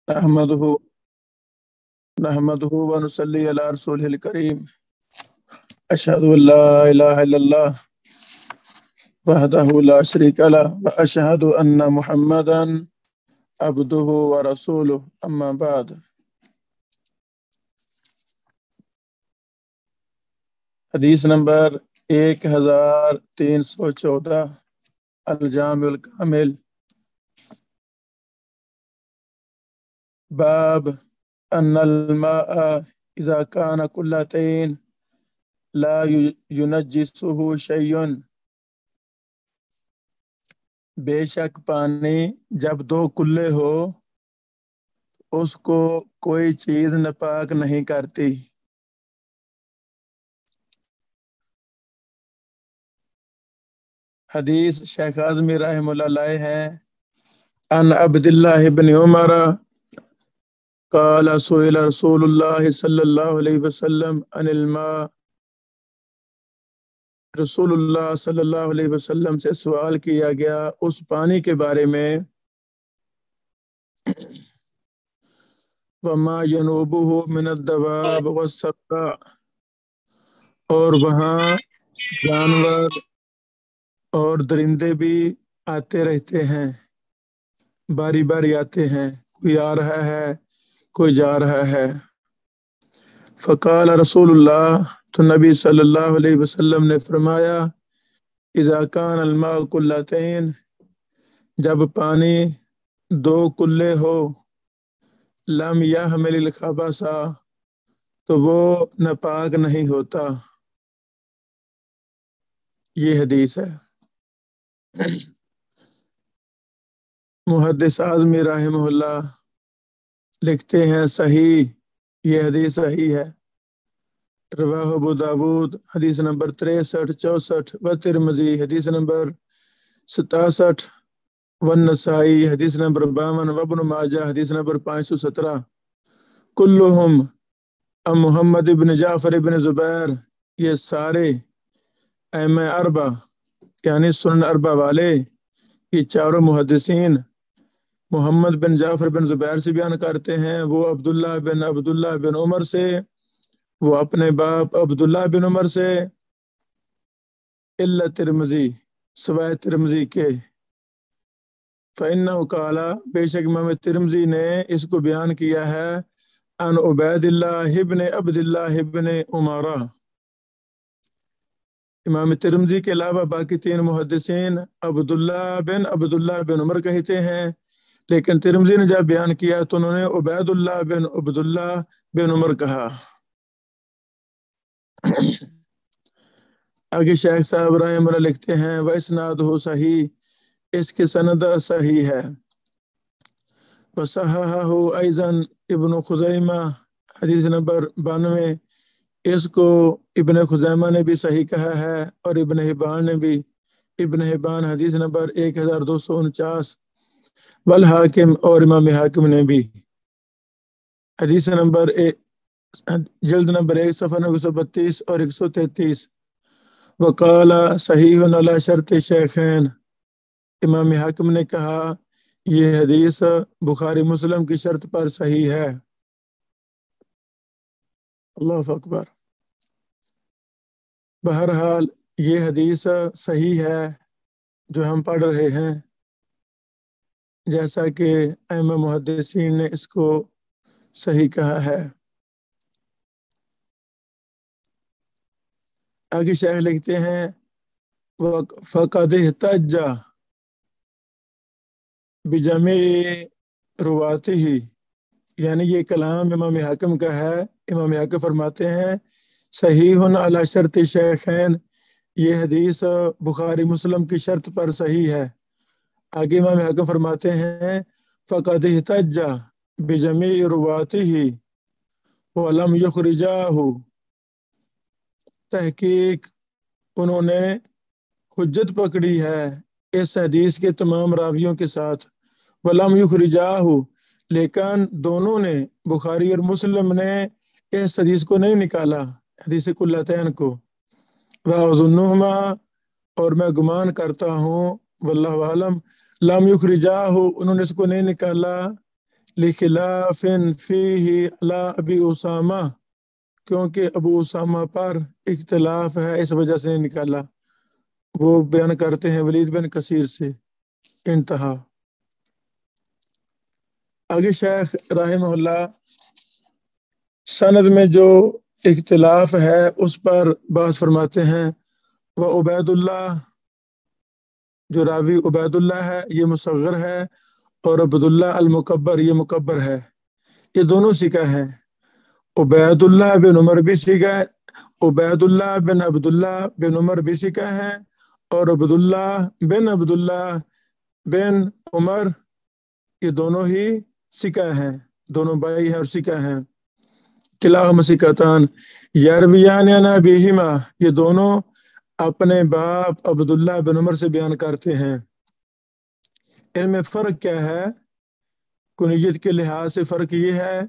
نحمده نحمده ونصلي على رسوله الكريم أشهد أن لا إله إلا الله وحده لا شريك له وأشهد أن محمدا عبده ورسوله أما بعد حدیث نمبر 1314 الجامع الکامل باب أن الماء إذا كان قلتين لا ينجسه شيء بے شک پانی جب دو کلے ہو اس کو کوئی چیز ناپاک نہیں کرتی. حدیث شیخ اعظمی رحمہ اللہ لائے ہیں ان عبداللہ بن عمر قال سئل رسول اللہ صلی اللہ علیہ وسلم عن الماء. رسول اللہ صلی اللہ علیہ وسلم سے سوال کیا گیا اس پانی کے بارے میں وما ينوبه من الدواب والسباع، اور وہاں جانور اور درندے بھی آتے رہتے ہیں، باری باری آتے ہیں، کوئی آ رہا ہے کوئی جا رہا ہے. فقال رسول اللہ، تو نبی صلی اللہ علیہ وسلم نے فرمایا اذا کان الماء قلتین، جب پانی دو کلے ہو، لم یحمل الخبث، تو وہ ناپاک نہیں ہوتا. یہ حدیث ہے. محدث اعظمی رحمہ اللہ لکھتے ہیں صحیح، یہ حدیث صحیح ہے. رواہ ابو داود حدیث نمبر 63-64 و ترمذی حدیث نمبر 67 والنسائی حدیث نمبر 52 و ابن ماجہ حدیث نمبر 517 کلہم ام محمد ابن جعفر ابن زبیر، یہ سارے ائمہ اربع یعنی سنن اربع والے، یہ چاروں محدثین محمد بن جعفر بن زبیر سے بیان کرتے ہیں، وہ عبداللہ بن عمر سے، وہ اپنے باپ عبداللہ بن عمر سے، الا ترمذی، سوائے ترمذی کے. فإنہ قال، بے شک امام ترمذی نے اس کو بیان کیا ہے ان عبید اللہ ابن عبداللہ ابن عمر. امام ترمذی کے علاوہ باقی تین محدثین عبداللہ بن عمر کہتے ہیں، لیکن ترمذی نے جب بیان کیا تو انہوں نے عبید اللہ بن عبداللہ بن عمر کہا. آگے شیخ صاحب رحمہ اللہ لکھتے ہیں وَإِسْنَادُهُ صحیح، اس کی سند صحیح ہے. وَصَحَّحَهُ أَيْضًا ابن خزیمہ حدیث نمبر 92، اس کو ابن خزیمہ نے بھی صحیح کہا ہے اور ابن حبان نے بھی، ابن حبان حدیث نمبر 1249، والحاکم اور امام حاکم نے بھی حدیث نمبر جلد نمبر 1 صفحہ 132 اور 133. وقال صحیح علی شرط شیخین، امام حاکم نے کہا یہ حدیث بخاری مسلم کی شرط پر صحیح ہے. اللہ اکبر. بہرحال یہ حدیث صحیح ہے جو ہم پڑھ رہے ہیں، جیسا کہ ائمہ محدثین نے اس کو صحیح کہا ہے. آگے شیخ لکھتے ہیں فقد احتج بجمیع رواته، یعنی یہ کلام امام حاکم کا ہے. امام حاکم فرماتے ہیں صحیح علی شرط شیخین، یہ حدیث بخاری مسلم کی شرط پر صحیح ہے. آگے امام حاکم فرماتے ہیں فقد احتج بجمیع رواته ولم یخرجاہ، تحقیق انہوں نے حجت پکڑی ہے اس حدیث کے تمام راویوں کے ساتھ، ولم یخرجاہ، لیکن دونوں نے بخاری اور مسلم نے اس حدیث کو نہیں نکالا، حدیث قلتین کو. وَأَظُنُّهُمَا، اور میں گمان کرتا ہوں، واللہ عالم، لم یخرجاہ، انہوں نے اس کو نہیں نکالا لخلاف فیہ لا ابی اسامہ، کیونکہ ابو اسامہ پر اختلاف ہے اس وجہ سے نکالا، وہ بیان کرتے ہیں ولید بن کثیر سے۔ انتہا۔ آگے شیخ رحمہ اللہ سند میں جو اختلاف ہے اس پر بحث فرماتے ہیں۔ وہ عبید اللہ، جو راوی عبید اللہ ہے یہ مصغر ہے، اور عبداللہ المکبر یہ مکبر ہے، یہ دونوں سکہ ہیں۔ عبید اللہ بن عمر بھی سکہ ہے، عبید اللہ بن عبداللہ بن عمر بھی سکہ ہیں، اور عبداللہ بن عمر یہ دونوں ہی سکہ ہیں، دونوں بھائی ہیں اور سکہ ہیں۔ کلاہما سکتان یرویان عن ابیہما، یہ دونوں اپنے باپ عبداللہ بن عمر سے بیان کرتے ہیں۔ ان میں فرق کیا ہے؟ کنیت کے لحاظ سے فرق یہ ہے،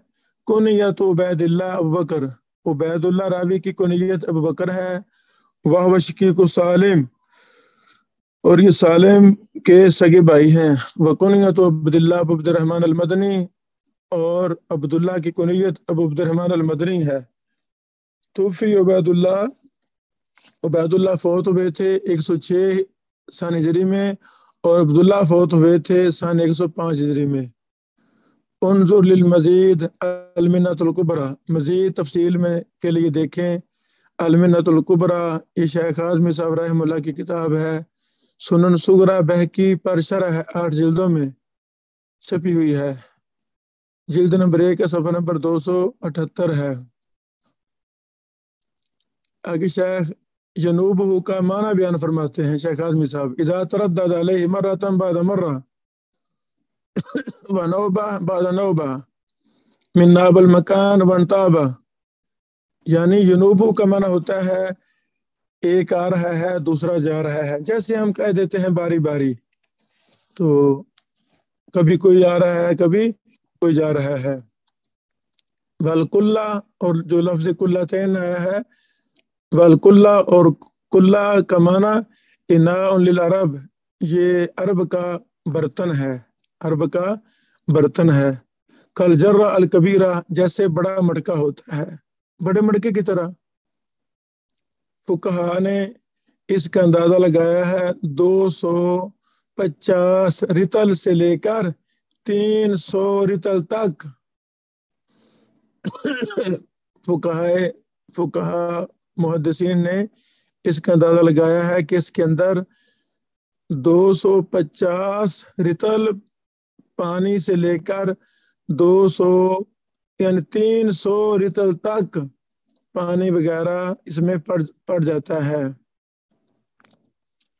کنیت عبید اللہ ابوبکر، عبید اللہ راوی کی کنیت ابوبکر ہے، وہ شقیق سالم، اور یہ سالم کے سگے بھائی ہیں۔ وکنیت عبداللہ ابو عبد الرحمن المدنی، اور عبداللہ کی کنیت ابو عبد الرحمن المدنی ہے۔ توفی عبید اللہ فوت ہوئے تھے 106 سن ہجری میں، اور عبداللہ فوت ہوئے تھے سن 105 ہجری میں۔ انظر للمزید المنۃ الکبریٰ، مزید تفصیل میں کے لیے دیکھیں المنۃ الکبریٰ، یہ شیخ اعظمی صاحب رحمہ اللہ کی کتاب ہے۔ سنن صغریٰ بہقی پر شرح ہے، 8 جلدوں میں چھپی ہوئی ہے، جلد نمبر 1 کا صفحہ نمبر 278 ہے۔ آگے شیخ جنوبہ کا معنی بیان فرماتے ہیں شیخ اعظمی صاحب، اذا تردد علیہ مرۃ بعد مرہ ونوبہ بعد نوبہ من ناب المکان وانتابہ، یعنی جنوبہ کا معنی ہوتا ہے ایک آ رہا ہے دوسرا جا رہا ہے، جیسے ہم کہہ دیتے ہیں باری باری، تو کبھی کوئی آ رہا ہے کبھی کوئی جا رہا ہے۔ والکلہ، اور جو لفظ کلتین آیا ہے، والکلہ اور کلہ کا معنی اناء للعرب، یہ عرب کا برتن ہے، عرب کا برتن ہے۔ کالجرہ الکبیرہ، جیسے بڑا مٹکا ہوتا ہے، بڑے مٹکے کی طرح۔ فقہا نے اس کا اندازہ لگایا ہے 250 رتل سے لے کر 300 رتل تک۔ فقہا محدثین نے اس کا اندازہ لگایا ہے کہ اس کے اندر 250 رتل پانی سے لے کر 200 یعنی 300 رتل تک پانی وغیرہ اس میں پڑ جاتا ہے۔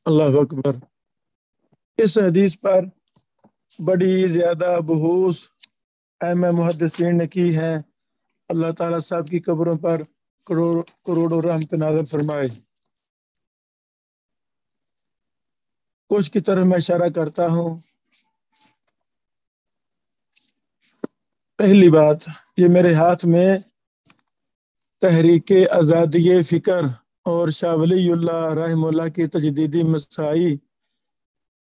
اللہ اکبر۔ اس حدیث پر بڑی زیادہ بحوث ائمہ محدثین نے کی ہے، اللہ تعالیٰ صاحب کی قبروں پر کروڑوں رحمت نازل فرمائے۔ کچھ کی طرف میں اشارہ کرتا ہوں۔ پہلی بات، یہ میرے ہاتھ میں تحریک آزادی فکر اور شاہ ولی اللہ رحمہ اللہ کی تجدیدی مسائی،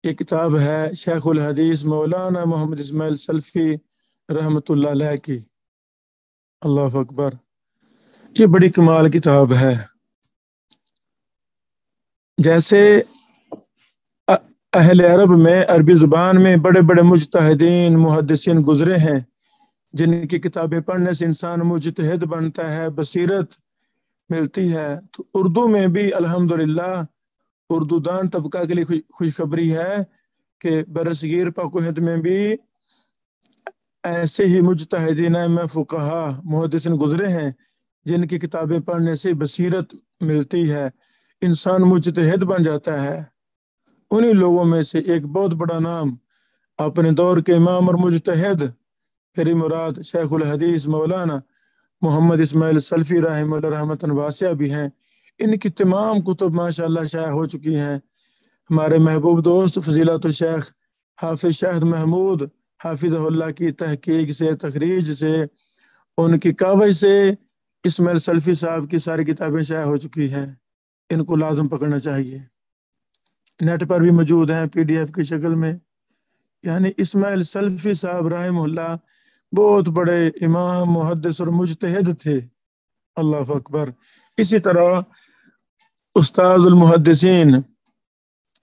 یہ کتاب ہے شیخ الحدیث مولانا محمد اسماعیل سلفی رحمۃ اللہ علیہ کی۔ اللہ اکبر، یہ بڑی کمال کتاب ہے۔ جیسے اہل عرب میں عربی زبان میں بڑے بڑے مجتہدین محدثین گزرے ہیں، جن کی کتابیں پڑھنے سے انسان مجتہد بنتا ہے، بصیرت ملتی ہے، تو اردو میں بھی الحمدللہ اردو دان طبقہ کے لیے خوشخبری ہے کہ برصغیر پاک و ہند میں بھی ایسے ہی مجتہدین میں فقہا محدثین گزرے ہیں جن کی کتابیں پڑھنے سے بصیرت ملتی ہے، انسان مجتہد بن جاتا ہے۔ انہی لوگوں میں سے ایک بہت بڑا نام اپنے دور کے امام اور مجتہد پھر مراد شیخ الحدیث مولانا محمد اسماعیل سلفی رحمہ اللہ رحمتاً واسعہ بھی ہیں۔ ان کی تمام کتب ماشاءاللہ شائع ہو چکی ہیں۔ ہمارے محبوب دوست فضیلت الشیخ حافظ شاہد محمود حافظہ اللہ کی تحقیق سے، تخریج سے، ان کی کاوش سے اسماعیل سلفی صاحب کی ساری کتابیں شائع ہو چکی ہیں، ان کو لازم پکڑنا چاہیے۔ نیٹ پر بھی موجود ہیں PDF کی شکل میں، یعنی اسماعیل سلفی صاحب رحمہ اللہ بہت بڑے امام محدث اور مجتہد تھے. اللہ اکبر. اسی طرح استاذ المحدثین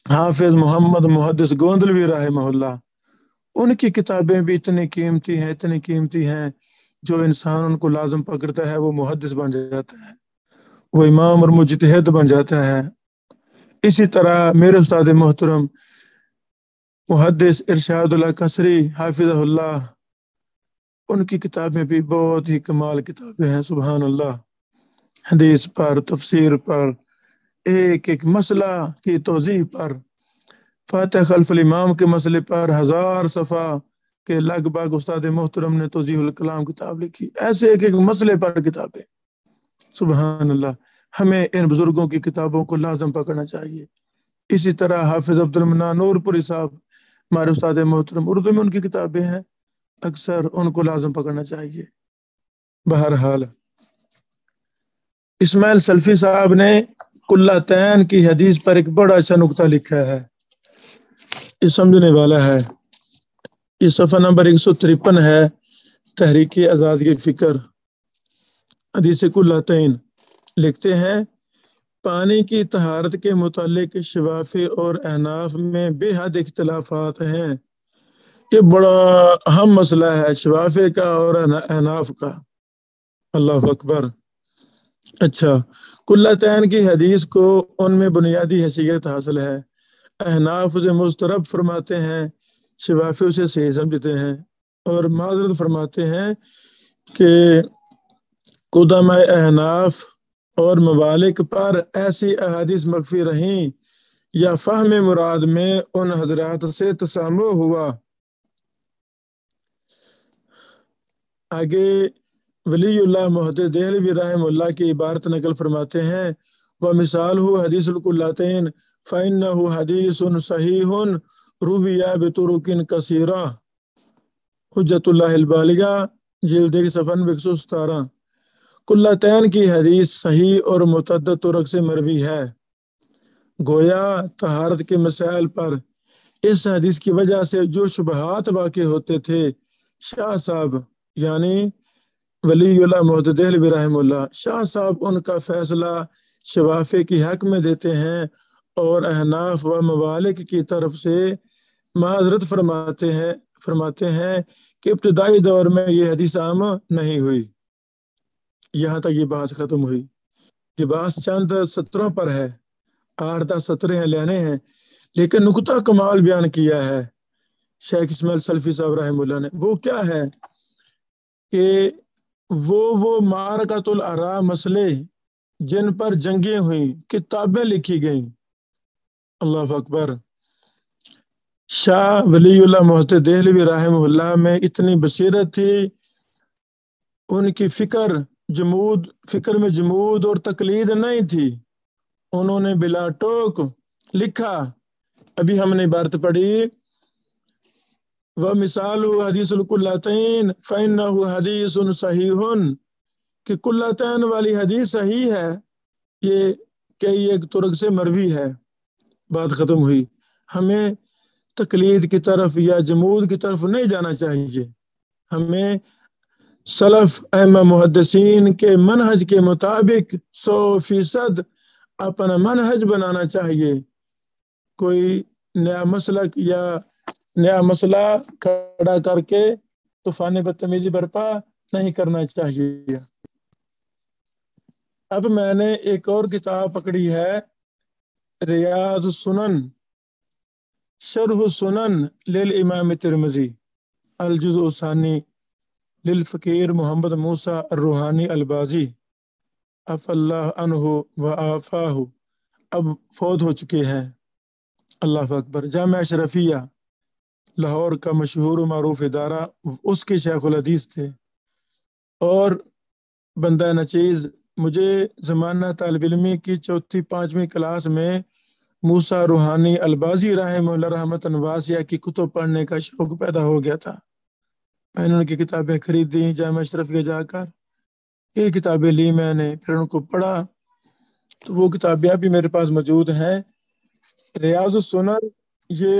حافظ محمد محدث گوندلوی رحمہ اللہ، ان کی کتابیں بھی اتنی قیمتی ہیں جو انسان ان کو لازم پکڑتا ہے وہ محدث بن جاتا ہے، وہ امام اور مجتہد بن جاتا ہے. اسی طرح میرے استاد محترم محدث ارشاد اللہ قصری حافظہ اللہ، ان کی کتابیں بھی بہت ہی کمال کتابیں ہیں. سبحان اللہ. حدیث پر، تفسیر پر، ایک ایک مسئلہ کی توضیح پر، فاتح خلف الامام کے مسئلے پر 1000 صفحہ کے لگ بھگ استاد محترم نے توضیح الکلام کتاب لکھی. ایسے ایک ایک مسئلے پر کتابیں. سبحان اللہ. ہمیں ان بزرگوں کی کتابوں کو لازم پکڑنا چاہیے. اسی طرح حافظ عبد المنان نور پوری صاحب ہمارے استاد محترم، اردو میں ان کی کتابیں ہیں، اکثر ان کو لازم پکڑنا چاہیے. بہرحال اسماعیل سلفی صاحب نے کلتین کی حدیث پر ایک بڑا اچھا نقطہ لکھا ہے، یہ سمجھنے والا ہے. یہ صفحہ نمبر 153 ہے، تحریک آزادی فکر، حدیث کلتین. لکھتے ہیں پانی کی طہارت کے متعلق شوافی اور احناف میں بے حد اختلافات ہیں. یہ بڑا اہم مسئلہ ہے شوافی کا اور احناف کا. اللہ اکبر. اچھا، کلتین کی حدیث کو ان میں بنیادی حیثیت حاصل ہے. احناف اسے مسترب فرماتے ہیں، شوافی اسے صحیح سمجھتے ہیں اور معذرت فرماتے ہیں کہ قدماء احناف اور ممالک پر ایسی احادیث مخفی رہیں یا فہم مراد میں ان حضرات سے تسامح ہوا. آگے ولی اللہ محدث دہلوی رحمہ اللہ کی عبارت نقل فرماتے ہیں، وَمِثَالُهُ حدیث الکلتین فَإِنَّهُ حدیث صحیح روی بطرق کثیرہ. حجت اللہ البالغہ جلد 1 صفحہ 117. کلتین کی حدیث صحیح اور متعدد طرق سے مروی ہے. گویا طہارت کے مسائل پر اس حدیث کی وجہ سے جو شبہات واقع ہوتے تھے، شاہ صاحب یعنی ولی اللہ محدث دہلوی رحمہ اللہ، شاہ صاحب ان کا فیصلہ شوافی کی حق میں دیتے ہیں اور احناف و ممالک کی طرف سے معذرت فرماتے ہیں کہ ابتدائی دور میں یہ حدیث عام نہیں ہوئی. یہاں تک یہ بات ختم ہوئی. یہ بات چند سطروں پر ہے، 8-10 سطریں لینے ہیں، لیکن نقطہ کمال بیان کیا ہے شیخ اسماعیل سلفی صاحب رحمہ اللہ نے. وہ کیا ہے کہ وہ معرکۃ الآراء مسئلے جن پر جنگیں ہوئیں، کتابیں لکھی گئیں. اللہ اکبر. شاہ ولی اللہ محدث دہلوی رحمہ اللہ میں اتنی بصیرت تھی، ان کی فکر میں جمود اور تقلید نہیں تھی. انہوں نے بلا ٹوک لکھا. ابھی ہم نے عبارت پڑھی، وَمِثَالُهُ حدیث الکلتین فَإِنَّهُ حدیث صحیح، کہ کلتین والی حدیث صحیح ہے، یہ کئی ایک طرق سے مروی ہے. بات ختم ہوئی. ہمیں تقلید کی طرف یا جمود کی طرف نہیں جانا چاہیے، ہمیں سلف ائمہ محدثین کے منہج کے مطابق 100% اپنا منہج بنانا چاہیے. کوئی نیا مسلک یا نیا مسئلہ کھڑا کر کے طوفان بدتمیزی برپا نہیں کرنا چاہیے. اب میں نے ایک اور کتاب پکڑی ہے، ریاض السنن شرح السنن للامام ترمذی، الجزء الثانی للفقیر محمد موسیٰ الروحانی البازی عفا اللہ عنہ وعافاہ. اب فوت ہو چکے ہیں. اللہ اکبر. جامعہ اشرفیہ لاہور کا مشہور و معروف ادارہ، اس کے شیخ الحدیث تھے. اور بندہ نچیز مجھے زمانہ طالب علمی کی 4-5ویں کلاس میں موسیٰ روحانی البازی رحمہ اللہ رحمۃ واسعہ کی کتب پڑھنے کا شوق پیدا ہو گیا تھا. میں نے ان کی کتابیں خریدی جامعہ اشرفیہ جا کر، یہ کتابیں لی میں نے، پھر ان کو پڑھا، تو وہ کتابیں بھی میرے پاس موجود ہیں. ریاض السنن یہ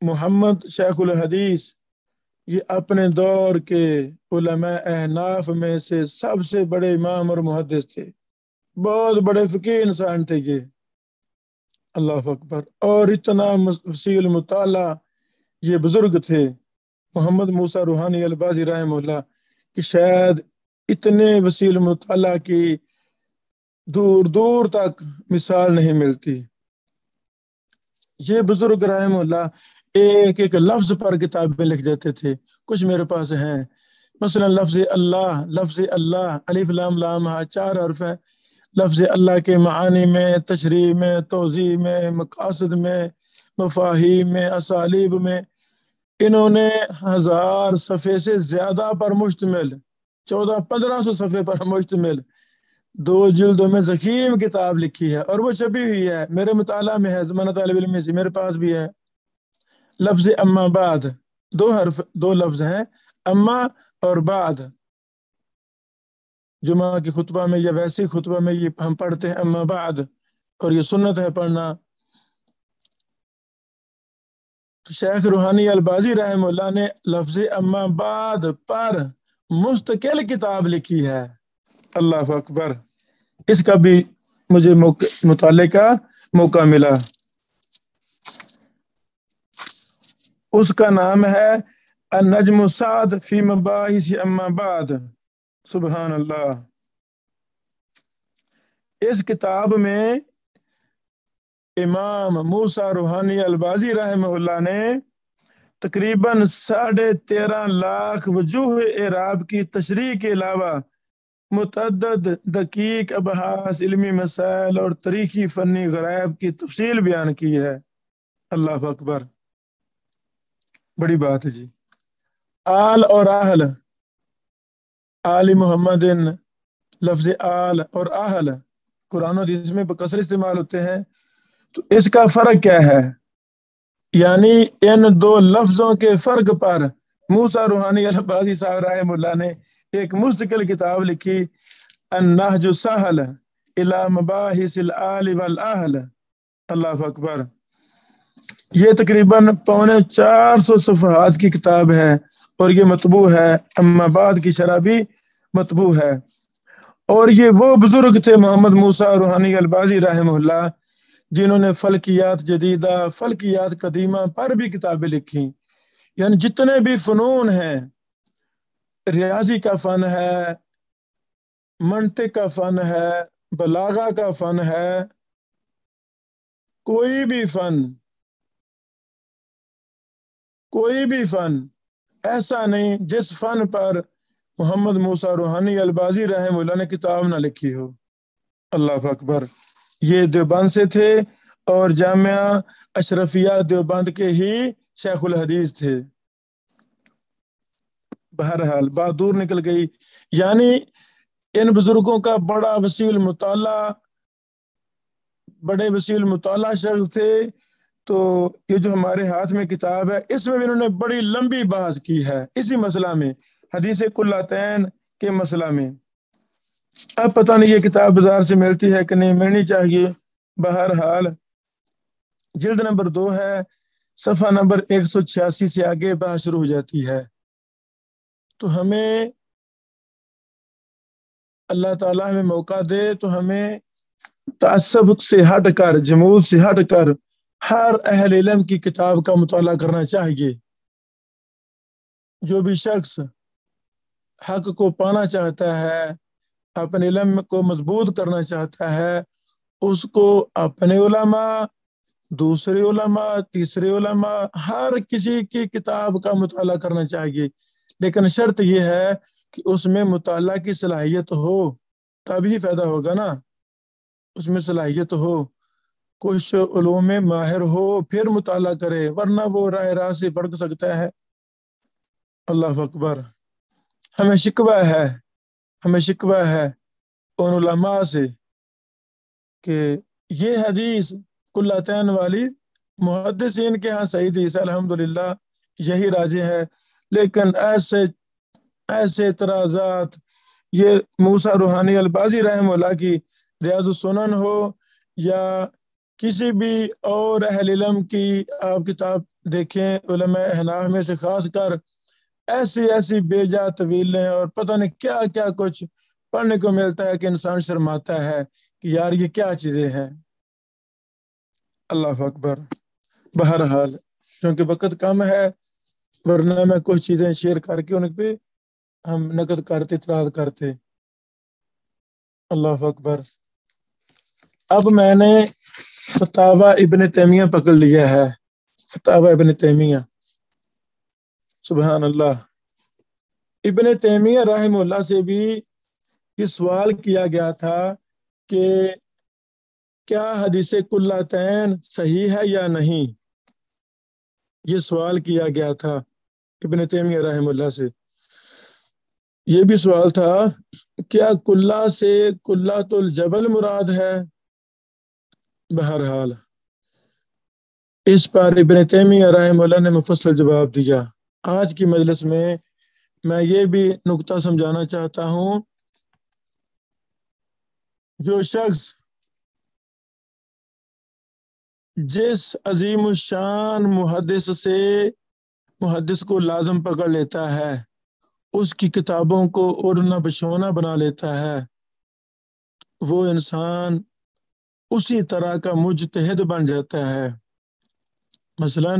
محمد شیخ الحدیث یہ اپنے دور کے علماء احناف میں سے سب سے بڑے امام اور محدث تھے، بہت بڑے فقیہ انسان تھے یہ، اللہ اکبر۔ اور اتنا وسیع مطالعہ یہ بزرگ تھے محمد موسیٰ روحانی البازی رحمہ اللہ، کہ شاید اتنے وسیع مطالعہ کی دور دور تک مثال نہیں ملتی۔ یہ بزرگ رحمہ اللہ ایک ایک لفظ پر کتابیں لکھ دیتے تھے، کچھ میرے پاس ہیں، مثلا لفظ اللہ الف لام لام ہا 4 حرف ہیں، لفظ اللہ کے معانی میں، تشریح میں، توضیح میں، مقاصد میں، مفاہیم میں، اسالیب میں، انہوں نے 1000 صفحے سے زیادہ پر مشتمل 1400-1500 صفحے پر مشتمل 2 جلدوں میں ضخیم کتاب لکھی ہے، اور وہ چھپی ہوئی ہے، میرے مطالعہ میں ہے، زمانہ طالب علم میں سے میرے پاس بھی ہے۔ لفظ اما بعد 2 لفظ ہیں، اما اور بعد، جمعہ کی خطبہ میں یا ویسی خطبہ میں یہ ہم پڑھتے ہیں اما بعد، اور یہ سنت ہے پڑھنا۔ تو شیخ روحانی البازی رحمہ اللہ نے لفظ اما بعد پر مستقل کتاب لکھی ہے، اللہ اکبر۔ اس کا بھی مجھے مطالعے کا موقع ملا، اس کا نام ہے النجم السعد فی مباحث اما بعد، سبحان اللہ۔ اس کتاب میں امام موسیٰ روحانی البازی رحمہ اللہ نے تقریباً 13.5 لاکھ وجوہ اعراب کی تشریح کے علاوہ متعدد دقیق ابحاث، علمی مسائل اور تاریخی فنی غرائب کی تفصیل بیان کی ہے، اللہ اکبر، بڑی بات ہے جی۔ آل اور اہل، آل محمد، لفظ آل اور اہل قرآن و حدیث میں بکثرت استعمال ہوتے ہیں، تو اس کا فرق کیا ہے؟ یعنی ان 2 لفظوں کے فرق پر موسیٰ روحانی البازی صاحب رحمہ اللہ نے ایک مستقل کتاب لکھی، النہج السہل الی مباحث الآل والاہل، اللہ اکبر۔ یہ تقریباً 450 صفحات کی کتاب ہے، اور یہ مطبوع ہے، اما بعد کی شرح بھی مطبوع ہے۔ اور یہ وہ بزرگ تھے محمد موسیٰ روحانی البازی رحمہ اللہ، جنہوں نے فلکیات جدیدہ، فلکیات قدیمہ پر بھی کتابیں لکھی، یعنی جتنے بھی فنون ہیں، ریاضی کا فن ہے، منطق کا فن ہے، بلاغہ کا فن ہے، کوئی بھی فن ایسا نہیں جس فن پر محمد موسیٰ روحانی البازی رحمہ اللہ نے کتاب نہ لکھی ہو، اللہ اکبر۔ یہ دیوبند سے تھے، اور جامعہ اشرفیہ دیوبند کے ہی شیخ الحدیث تھے۔ بہرحال بات دور نکل گئی، یعنی ان بزرگوں کا بڑے وسیع مطالعہ شخص تھے۔ تو یہ جو ہمارے ہاتھ میں کتاب ہے، اس میں بھی انہوں نے بڑی لمبی بحث کی ہے، اسی مسئلہ میں، حدیث کلاتین کے مسئلہ میں۔ اب پتہ نہیں یہ کتاب بازار سے ملتی ہے کہ نہیں، ملنی چاہیے۔ بہرحال جلد نمبر 2 ہے، صفحہ نمبر 186 سے آگے بحث شروع ہو جاتی ہے۔ تو ہمیں اللہ تعالیٰ ہمیں موقع دے تو ہمیں تعصب سے ہٹ کر، جمود سے ہٹ کر ہر اہل علم کی کتاب کا مطالعہ کرنا چاہیے۔ جو بھی شخص حق کو پانا چاہتا ہے، اپنے علم کو مضبوط کرنا چاہتا ہے، اس کو اپنے علماء، دوسرے علماء، تیسرے علماء، ہر کسی کی کتاب کا مطالعہ کرنا چاہیے، لیکن شرط یہ ہے کہ اس میں مطالعہ کی صلاحیت ہو، تبھی فائدہ ہوگا نا، اس میں صلاحیت ہو، کچھ علوم میں ماہر ہو پھر مطالعہ کرے، ورنہ وہ راہ سے بھٹک سکتا ہے، اللہ اکبر۔ ہمیں شکوہ ہے ان علماء سے کہ یہ حدیث کلاتین والی محدثین کے ہاں صحیح حدیث ہے، الحمدللہ یہی راجح ہے، لیکن ایسے اعتراضات، یہ موسیٰ روحانی البازی رحمہ اللہ کی ریاض السنن ہو یا کسی بھی اور اہل علم کی آپ کتاب دیکھیں، علماء احناف میں سے خاص کر ایسی ایسی بیجا طویلیں اور پتہ نہیں کیا کیا کچھ پڑھنے کو ملتا ہے کہ انسان شرماتا ہے کہ یار یہ کیا چیزیں ہیں. اللہ اکبر. بہرحال کیونکہ وقت کم ہے، ورنہ میں کچھ چیزیں شیئر کر کے ان پہ ہم نقد کرتے، اعتراض کرتے. اللہ اکبر. اب میں نے فتاوی ابن تیمیہ پکڑ لیا ہے. فتاوی ابن تیمیہ. سبحان اللہ. ابن تیمیہ رحمہ اللہ سے بھی یہ سوال کیا گیا تھا کہ کیا حدیث کلاتین صحیح ہے یا نہیں. یہ سوال کیا گیا تھا ابن تیمیہ رحمہ اللہ سے. یہ بھی سوال تھا کیا کلّا سے کلّۃ الجبل مراد ہے. بہرحال اس پر ابن تیمیہ رحمہ اللہ نے مفصل جواب دیا. آج کی مجلس میں یہ بھی نقطہ سمجھانا چاہتا ہوں، جو شخص جس عظیم الشان محدث کو لازم پکڑ لیتا ہے، اس کی کتابوں کو اوڑھنا بچھونا بنا لیتا ہے، وہ انسان اسی طرح کا مجتہد بن جاتا ہے. مثلا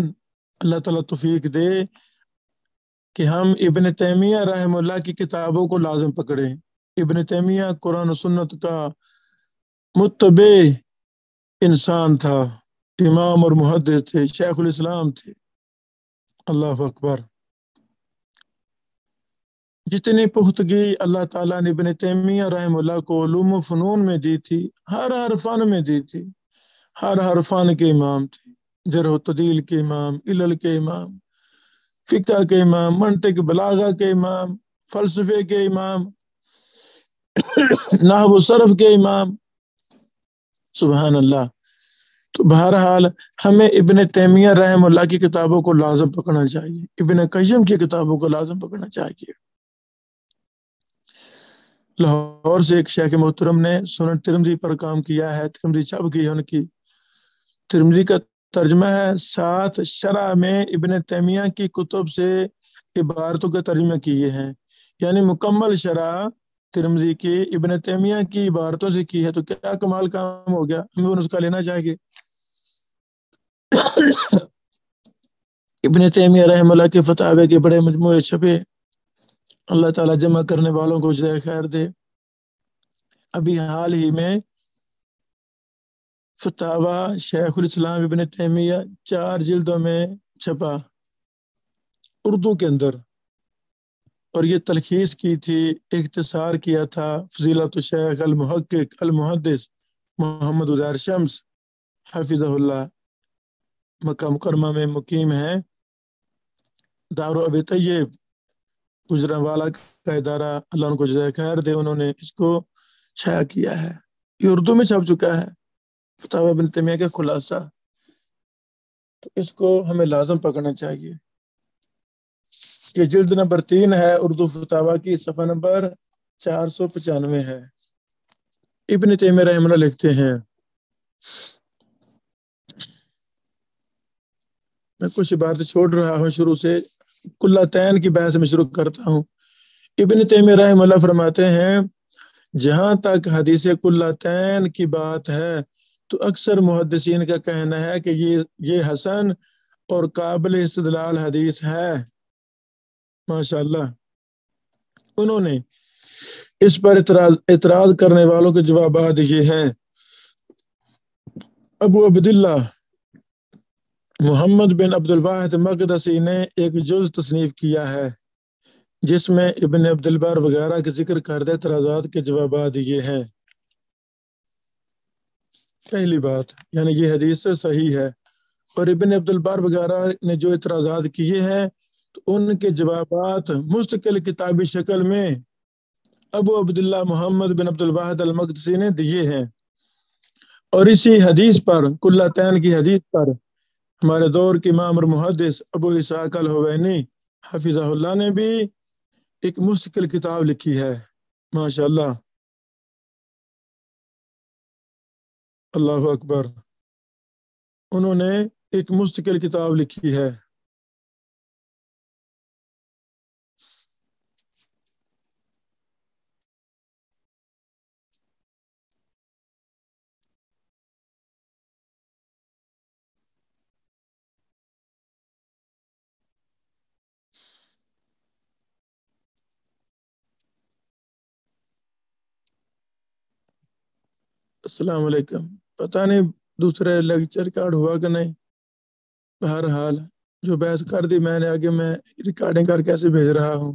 اللہ تعالیٰ توفیق دے کہ ہم ابن تیمیہ رحمہ اللہ کی کتابوں کو لازم پکڑیں. ابن تیمیہ قرآن و سنت کا متبع انسان تھا، امام اور محدث تھے، شیخ الاسلام تھے. اللہ اکبر. جتنی پختگی اللہ تعالیٰ نے ابن تیمیہ رحمہ اللہ کو علوم و فنون میں دی تھی، ہر فن میں دی تھی. ہر فن کے امام تھے. جرح و تعدیل کے امام، علل کے امام، فقہ کے امام، منطق بلاغہ کے امام، فلسفے کے امام، نحو و صرف کے امام. سبحان اللہ. تو بہرحال ہمیں ابن تیمیہ رحمہ اللہ کی کتابوں کو لازم پکڑنا چاہیے، ابن قیم کی کتابوں کو لازم پکڑنا چاہیے. لاہور سے ایک شیخ محترم نے سنن ترمذی پر کام کیا ہے، ترمذی چھپ کی ہے ان کی. ترمذی کا ترجمہ ہے 7 شرح میں ابن تیمیہ کی کتب سے عبارتوں کا ترجمہ کیے ہیں. یعنی مکمل شرح ترمذی کی ابن تیمیہ کی عبارتوں سے کی ہے. تو کیا کمال کام ہو گیا، ہمیں اس کا لینا چاہیے. ابن تیمیہ رحمہ اللہ کے فتاوی کے بڑے مجموعے چھپے. اللہ تعالیٰ جمع کرنے والوں کو جزائے خیر دے. ابھی حال ہی میں فتاوی شیخ الاسلام ابن تیمیہ 4 جلدوں میں چھپا اردو کے اندر، اور یہ تلخیص کی تھی، اختصار کیا تھا فضیلت الشیخ المحقق المحدث محمد عزیر شمس حفظہ اللہ. مکہ مکرمہ میں مقیم ہے، دار ابی طیب گجرانوالہ کا ادارہ، اللہ ان کو جزائے خیر دے. انہوں نے اس کو شائع کیا ہے، یہ اردو میں چھپ چکا ہے، فتاوی ابن تیمیہ کا خلاصہ. تو اس کو ہمیں لازم پکڑنا چاہیے. یہ جلد نمبر 3 ہے اردو فتاوی کی، صفحہ نمبر 495 ہے. ابن تیمیہ رحمہ اللہ لکھتے ہیں، میں کچھ عبارتیں چھوڑ رہا ہوں شروع سے، کلاتین کی بحث میں شروع کرتا ہوں. ابن تیمیہ رحمہ اللہ فرماتے ہیں جہاں تک حدیث کلاتین کی بات ہے تو اکثر محدثین کا کہنا ہے کہ یہ حسن اور قابل استدلال حدیث ہے. ماشاءاللہ. انہوں نے اس پر اعتراض کرنے والوں کے جوابات یہ ہیں. ابو عبداللہ محمد بن عبد الواحد مقدسی نے ایک جز تصنیف کیا ہے جس میں ابن عبد البر وغیرہ کے ذکر کردہ اعتراضات کے جوابات یہ ہیں. پہلی بات، یعنی یہ حدیث صحیح ہے، اور ابن عبد البر وغیرہ نے جو اعتراضات کیے ہیں تو ان کے جوابات مستقل کتابی شکل میں ابو عبداللہ محمد بن عبد الواحد المقدسی نے دیے ہیں. اور اسی حدیث پر، کلاتین کی حدیث پر، ہمارے دور کے امام اور محدث ابو اسحاق الحوینی حفظہ اللہ نے بھی ایک مستقل کتاب لکھی ہے. ماشاءاللہ. اللہ اکبر. انہوں نے ایک مستقل کتاب لکھی ہے. السلام علیکم. پتہ نہیں دوسرے لیکچر کارڈ ہوا کہ نہیں. بہرحال جو بحث کر دی میں نے آگے میں ریکارڈنگ کر کیسے بھیج رہا ہوں.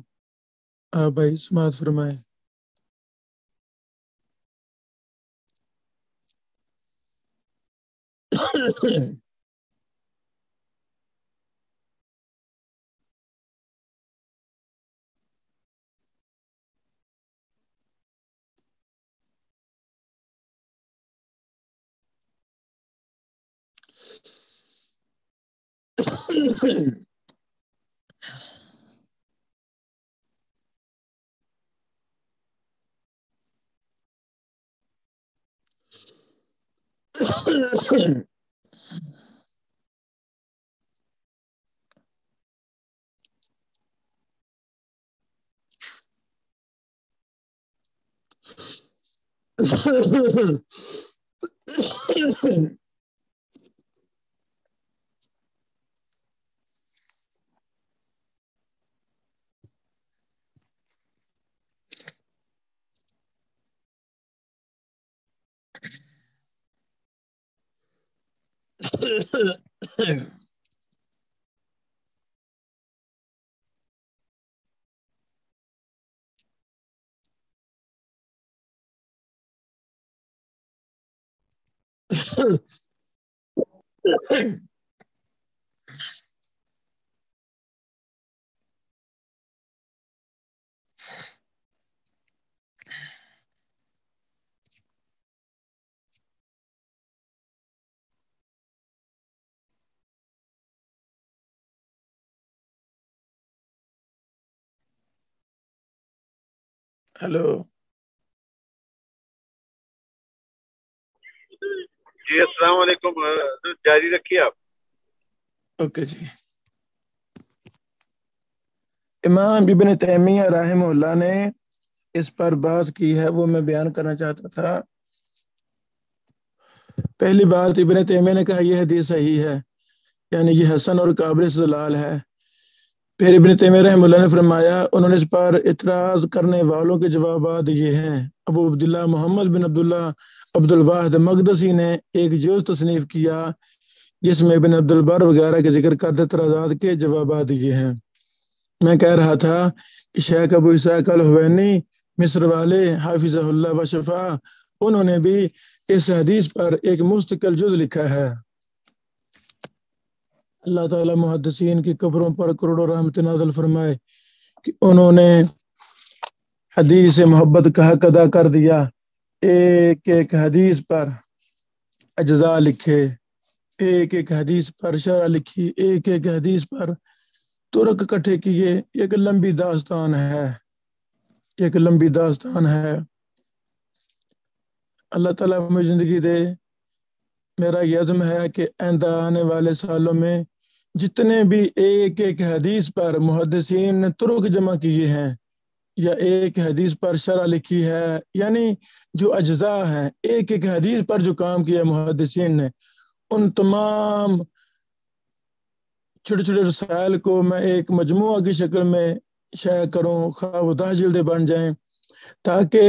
آپ بھائی سماعت فرمائیں. ہیلو. جی السلام علیکم. جاری رکھیے آپ. اوکے جی. امام ابن تیمیہ رحمہ اللہ نے اس پر بات کی ہے، وہ میں بیان کرنا چاہتا تھا. پہلی بات ابن تیمیہ نے کہا یہ حدیث صحیح ہے، یعنی یہ حسن اور قابل استدلال ہے. پھر ابن تیمیہ رحمہ اللہ نے فرمایا انہوں نے اس پر اعتراض کرنے والوں کے جوابات یہ ہیں. ابو عبداللہ محمد بن عبداللہ عبد الواحد مقدسی نے ایک جوز تصنیف کیا جس میں ابن عبد البر وغیرہ کے ذکر کردہ اعتراضات کے جوابات یہ ہیں. میں کہہ رہا تھا کہ شیخ ابو اسحاق الحوینی مصر والے حافظہ اللہ و شفا انہوں نے بھی اس حدیث پر ایک مستقل جز لکھا ہے. اللہ تعالی محدثین کی قبروں پر کروڑوں رحمت نازل فرمائے کہ انہوں نے حدیث سے محبت کا حق ادا کر دیا. ایک ایک حدیث پر اجزاء لکھے، ایک ایک حدیث پر شرح لکھی، ایک ایک حدیث پر ترک اکٹھے کیے. ایک لمبی داستان ہے، ایک لمبی داستان ہے. اللہ تعالیٰ مجھے زندگی دے. میرا یہ عزم ہے کہ آئندہ آنے والے سالوں میں جتنے بھی ایک ایک حدیث پر محدثین نے ترک جمع کیے ہیں یا ایک حدیث پر شرح لکھی ہے، یعنی جو اجزاء ہیں ایک ایک حدیث پر جو کام کیا محدثین نے، ان تمام چھوٹے چھوٹے رسائل کو میں ایک مجموعہ کی شکل میں شائع کروں، خواہ وہ 10 جلدیں بن جائیں، تاکہ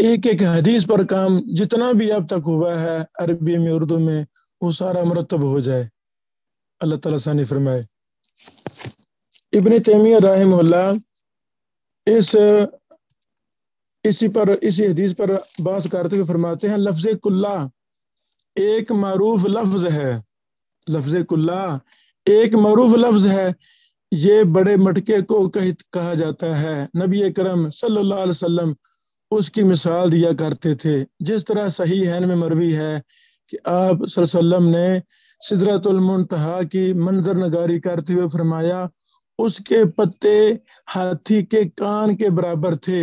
ایک ایک حدیث پر کام جتنا بھی اب تک ہوا ہے عربی میں اردو میں وہ سارا مرتب ہو جائے. اللہ تعالیٰ ثانی فرمائے. ابن تیمیہ رحمہ اللہ اسی حدیث پر بات کرتے ہوئے فرماتے ہیں لفظ کلہ ایک معروف لفظ ہے. لفظ کلہ ایک معروف لفظ ہے. یہ بڑے مٹکے کو کہا جاتا ہے. نبی اکرم صلی اللہ علیہ وسلم اس کی مثال دیا کرتے تھے. جس طرح صحیحین میں مروی ہے کہ آپ صلی اللہ علیہ وسلم نے سدرۃ المنتہا کی منظر نگاری کرتے ہوئے فرمایا اس کے پتے ہاتھی کے کان کے برابر تھے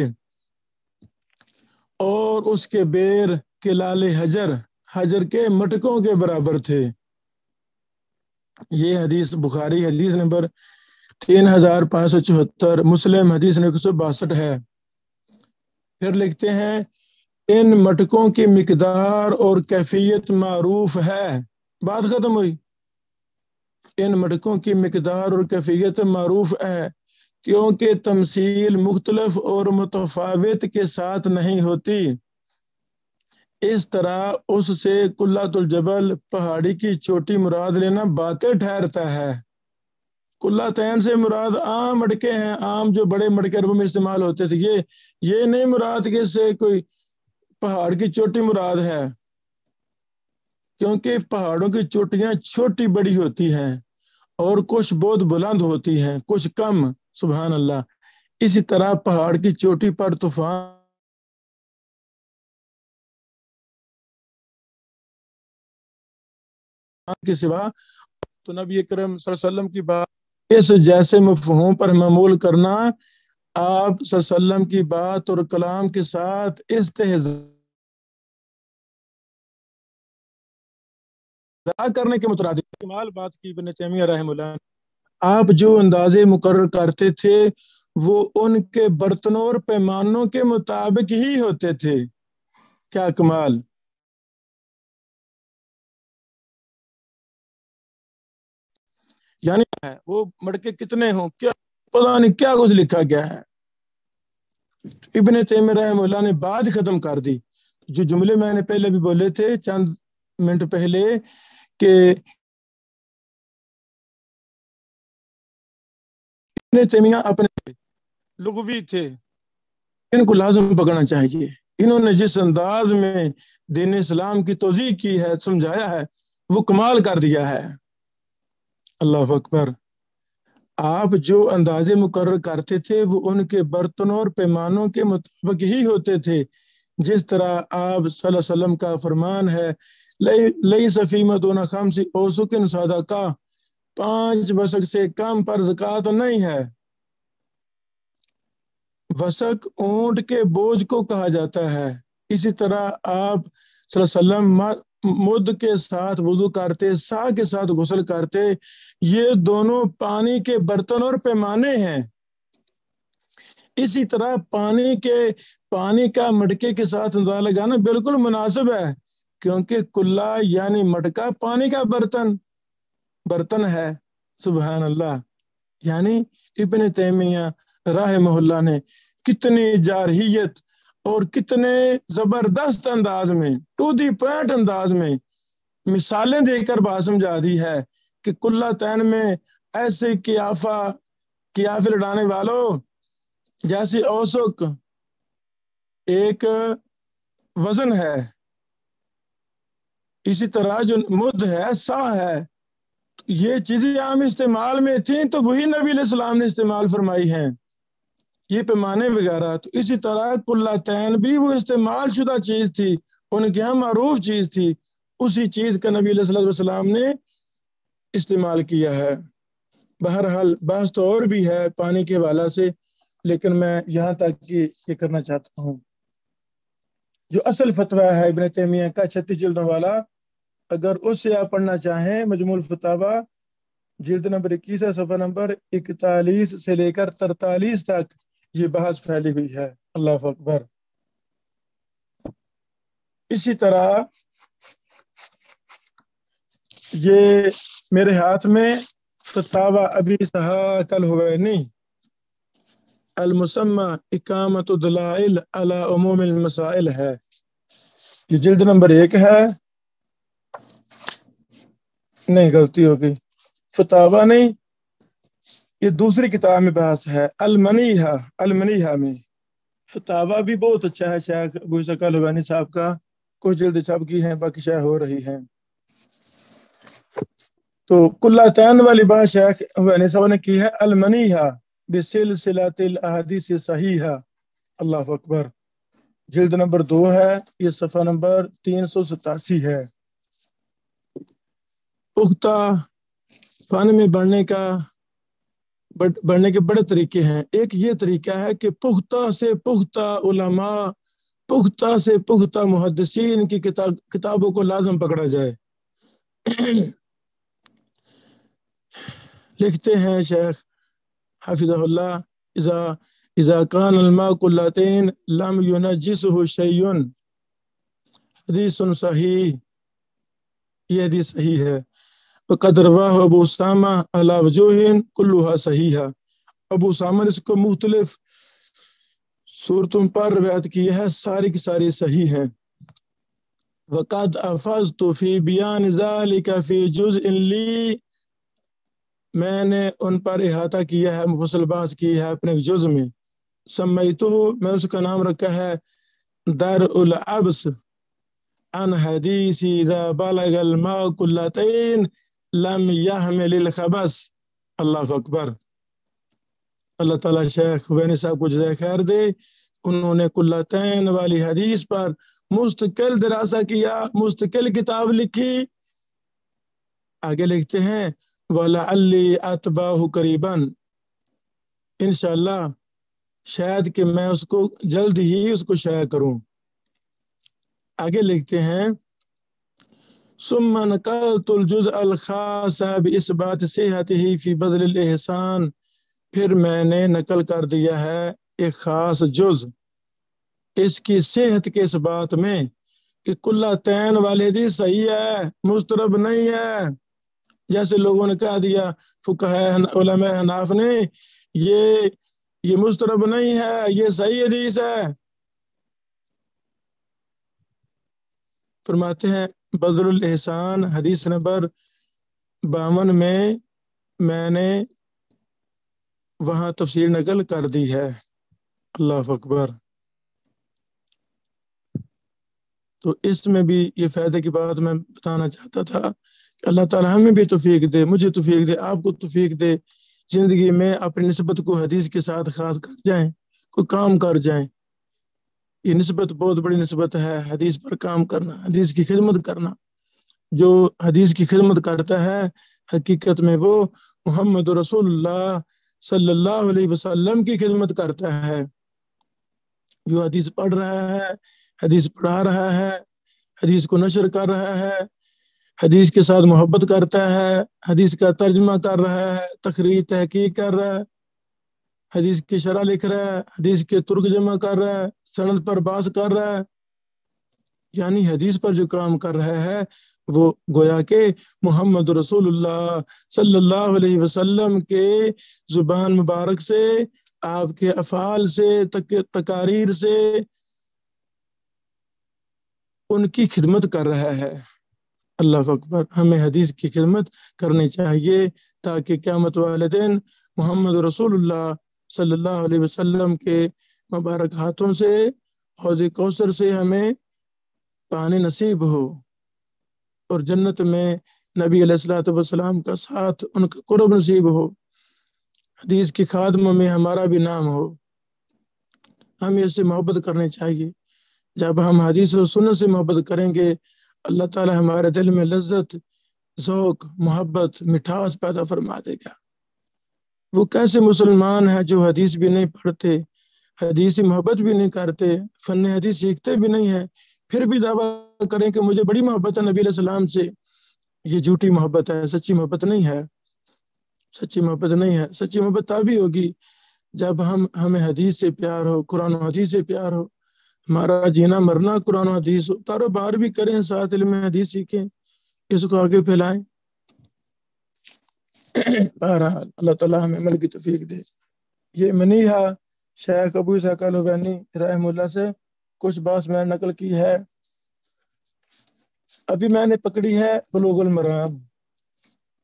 اور اس کے بیر کے لالے حجر کے مٹکوں کے برابر تھے. یہ حدیث بخاری حدیث نمبر 3574، مسلم حدیث نمبر 162 ہے. پھر لکھتے ہیں ان مٹکوں کی مقدار اور کیفیت معروف ہے. بات ختم ہوئی. ان مٹکوں کی مقدار اور کیفیت معروف ہے کیونکہ تمثیل مختلف اور متفاوت کے ساتھ نہیں ہوتی. اس طرح اس سے کلۃ الجبل پہاڑی کی چوٹی مراد لینا باطل ٹھہرتا ہے۔ کلتین سے مراد عام مٹکے ہیں، عام جو بڑے مٹکے عربوں میں استعمال ہوتے تھے، یہ نہیں مراد کہ اس سے کوئی پہاڑ کی چوٹی مراد ہے، کیونکہ پہاڑوں کی چوٹیاں چھوٹی بڑی ہوتی ہیں اور کچھ بہت بلند ہوتی ہیں، کچھ کم۔ سبحان اللہ۔ اسی طرح پہاڑ کی چوٹی پر طوفان کے سوا تو نبی کرم صلی اللہ علیہ وسلم کی بات اس جیسے مفہوم پر معمول کرنا، آپ صلی اللہ علیہ وسلم کی بات اور کلام کے ساتھ استہزاء کرنے کے مترادف۔ کمال بات کی ابن تیمیہ رحمہ اللہ، آپ جو اندازے مقرر کرتے تھے وہ ان کے برتنوں اور پیمانوں کے مطابق ہی ہوتے تھے۔ کیا کمال! یعنی وہ مڑکے کتنے ہوں، کیا پتہ نہیں کیا کچھ لکھا گیا ہے۔ ابن تیمیہ رحمہ اللہ نے بات ختم کر دی۔ جو جملے میں نے پہلے بھی بولے تھے چند منٹ پہلے کہ ابن تیمیہ اپنے لغوی تھے، ان کو لازم پکڑنا چاہیے۔ انہوں نے جس انداز میں دین اسلام کی توضیح کی ہے، سمجھایا ہے، وہ کمال کر دیا ہے۔ اللہ اکبر۔ آپ جو اندازے مقرر کرتے تھے وہ ان کے برتنوں اور پیمانوں کے مطابق ہی ہوتے تھے، جس طرح آپ صلی اللہ علیہ وسلم کا فرمان ہے، لئی صفیمہ دون خمس اوسق صدقہ، 5 وسق سے کم پر زکوٰۃ نہیں ہے۔ وسق اونٹ کے بوجھ کو کہا جاتا ہے۔ اسی طرح آپ صلی اللہ علیہ وسلم مد کے ساتھ وضو کرتے، سا کے ساتھ غسل کرتے، یہ دونوں پانی کے برتن اور پیمانے ہیں۔ اسی طرح پانی کا مٹکے کے ساتھ اندازہ لگانا بالکل مناسب ہے، کیونکہ کلّا یعنی مٹکا پانی کا برتن ہے۔ سبحان اللہ۔ یعنی ابن تیمیہ رحمہ اللہ نے کتنی جارحیت اور کتنے زبردست انداز میں، ٹو دی پوائنٹ انداز میں مثالیں دے کر بات سمجھا دی ہے کہ کلتین میں ایسے قیافے لڑانے والوں، جیسے اوسق ایک وزن ہے، اسی طرح جو مد ہے، سا ہے، یہ چیزیں عام استعمال میں تھیں تو وہی نبی علیہ السلام نے استعمال فرمائی ہیں، یہ پیمانے وغیرہ۔ تو اسی طرح کلتین بھی وہ استعمال شدہ چیز تھی، ان کے یہاں معروف چیز تھی، اسی چیز کا نبی علیہ السلام نے استعمال کیا ہے۔ بہرحال بحث تو اور بھی ہے پانی کے حوالے سے، لیکن میں یہاں تک یہ کرنا چاہتا ہوں۔ جو اصل فتویٰ ہے ابن تیمیہ کا 36 جلدوں والا، اگر اس سے آپ پڑھنا چاہیں، مجموع الفتاوی جلد نمبر 21 صفحہ نمبر 41 سے لے کر 43 تک یہ بحث پھیلی ہوئی ہے۔ اللہ اکبر۔ اسی طرح یہ میرے ہاتھ میں فتاوی ابی اسحاق الحوینی المسمى اقامت الدلائل علی عموم المسائل ہے، یہ جلد نمبر 1 ہے، نہیں غلطی ہو گئی، فتاوی نہیں، یہ دوسری کتاب میں بحث ہے، المنیحہ میں۔ فتاوی بھی بہت اچھا ہے شیخ ابو اسحاق الحوینی صاحب کا، کچھ جلد چھپ کی ہیں، باقی شائع ہو رہی ہیں۔ تو کلتین والی بات شیخ حوینی صاحب نے کی ہے المنیحہ بسلسلۃ الاحادیث صحیحہ۔ اللہ اکبر۔ جلد نمبر 2 ہے، یہ صفحہ نمبر 387 ہے۔ پختہ فن میں بڑھنے کے بڑے طریقے ہیں۔ ایک یہ طریقہ ہے کہ پختہ سے پختہ علماء، پختہ سے پختہ محدثین کی کتابوں کو لازم پکڑا جائے۔ لکھتے ہیں شیخ حفظہ اللہ، اذا کان الماء قلتین لم ينجسه شیء، حدیث صحیح، یہ حدیث صحیح ہے۔ وقد رواہ ابو اسامہ علی وجوہ کلھا صحیحہ، ابو اسامہ نے اس کو مختلف صورتوں پر روایت کی ہے، ساری کی ساری صحیح ہیں۔ وقد افضت فی بیان ذالک فی جزء لی، میں نے ان پر احاطہ کیا ہے، مفصل بحث کی ہے اپنے جز میں. سمیتو، میں اس کا نام رکھا ہے در العبس عن حدیث اذا بلغ الماء قلتین لم يحمل الخبث. اللہ اکبر. اللہ تعالیٰ شیخ وینی صاحب کو جزائے خیر دے، انہوں نے قلتین والی حدیث پر مستقل دراسہ کیا، مستقل کتاب لکھی. آگے لکھتے ہیں وَلَعَلِّي أَتْبَعُهُ قَرِيبًا، انشاءاللہ شاید کہ میں اس کو جلد ہی اس کو شائع کروں. آگے لکھتے ہیں ثم نقلت الجزء الخاص بإثبات صحته في بذل الإحسان، پھر میں نے نقل کر دیا ہے ایک خاص جز اس کی صحت کے اس بات میں کہ قلتین والی حدیث صحیح ہے، مضطرب نہیں ہے. جیسے لوگوں نے کہہ دیا فقہاء علماء حناف نے یہ مضطرب نہیں ہے، یہ صحیح حدیث ہے. فرماتے ہیں بدل الاحسان حدیث نمبر 52 میں نے وہاں تفسیر نقل کر دی ہے. اللہ اکبر. تو اس میں بھی یہ فائدے کی بات میں بتانا چاہتا تھا کہ اللہ تعالیٰ ہمیں بھی توفیق دے، مجھے توفیق دے، آپ کو توفیق دے، زندگی میں اپنی نسبت کو حدیث کے ساتھ خاص کر جائیں، کوئی کام کر جائیں. یہ نسبت بہت بڑی نسبت ہے، حدیث پر کام کرنا، حدیث کی خدمت کرنا. جو حدیث کی خدمت کرتا ہے حقیقت میں وہ محمد رسول اللہ صلی اللہ علیہ وسلم کی خدمت کرتا ہے. جو حدیث پڑھ رہا ہے، حدیث پڑھا رہا ہے، حدیث کو نشر کر رہا ہے، حدیث کے ساتھ محبت کرتا ہے، حدیث کا ترجمہ کر رہا ہے، تقریر تحقیق کر رہا ہے، حدیث کی شرح لکھ رہا ہے، حدیث کے ترک جمع کر رہا ہے، سند پر بحث کر رہا ہے، یعنی حدیث پر جو کام کر رہا ہے وہ گویا کہ محمد رسول اللہ صلی اللہ علیہ وسلم کے زبان مبارک سے، آپ کے افعال سے، تقاریر سے ان کی خدمت کر رہا ہے. اللہ اکبر. ہمیں حدیث کی خدمت کرنی چاہیے تاکہ قیامت والے دن محمد رسول اللہ صلی اللہ علیہ وسلم کے مبارک ہاتھوں سے حوض کوثر سے ہمیں پانی نصیب ہو، اور جنت میں نبی علیہ الصلوۃ والسلام کا ساتھ، ان کا قرب نصیب ہو، حدیث کی خادموں میں ہمارا بھی نام ہو. ہمیں اس سے محبت کرنی چاہیے. جب ہم حدیث و سنت سے محبت کریں گے اللہ تعالی ہمارے دل میں لذت، ذوق، محبت، مٹھاس پیدا فرما دے گا. وہ کیسے مسلمان ہیں جو حدیث بھی نہیں پڑھتے، حدیث سے محبت بھی نہیں کرتے، فن حدیث سیکھتے بھی نہیں ہیں، پھر بھی دعویٰ کریں کہ مجھے بڑی محبت ہے نبی علیہ السلام سے. یہ جھوٹی محبت ہے، سچی محبت نہیں ہے. سچی محبت نہیں ہے. سچی محبت تبھی ہوگی جب ہمیں حدیث سے پیار ہو، قرآن و حدیث سے پیار ہو، ہمارا جینا مرنا قرآن و حدیث ہو. کاروبار بھی کریں، ساتھ علم حدیث سیکھیں، اس کو آگے پھیلائیں. بہرحال اللہ تعالیٰ ہمیں عمل کی توفیق دے. یہ منیحہ شیخ ابو اسحاق الحویانی رحمہ اللہ سے کچھ بات میں نقل کی ہے. ابھی میں نے پکڑی ہے بلوغ المرام.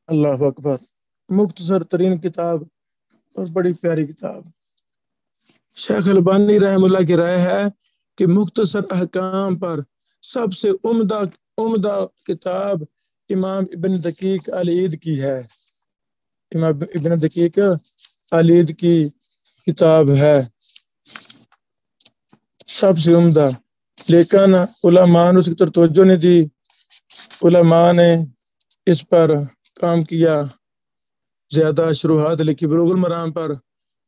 اللہ اکبر. مختصر ترین کتاب اور بڑی پیاری کتاب. شیخ البانی رحمہ اللہ کی رائے ہے کہ مختصر احکام پر سب سے عمدہ کتاب امام ابن دقیق العید کی ہے. امام ابن دقیق العید کی کتاب ہے سب سے عمدہ، لیکن علماء نے اس کی طرف توجہ نہیں دی. علماء نے اس پر کام کیا، زیادہ شروحات لکھی بلوغ المرام پر،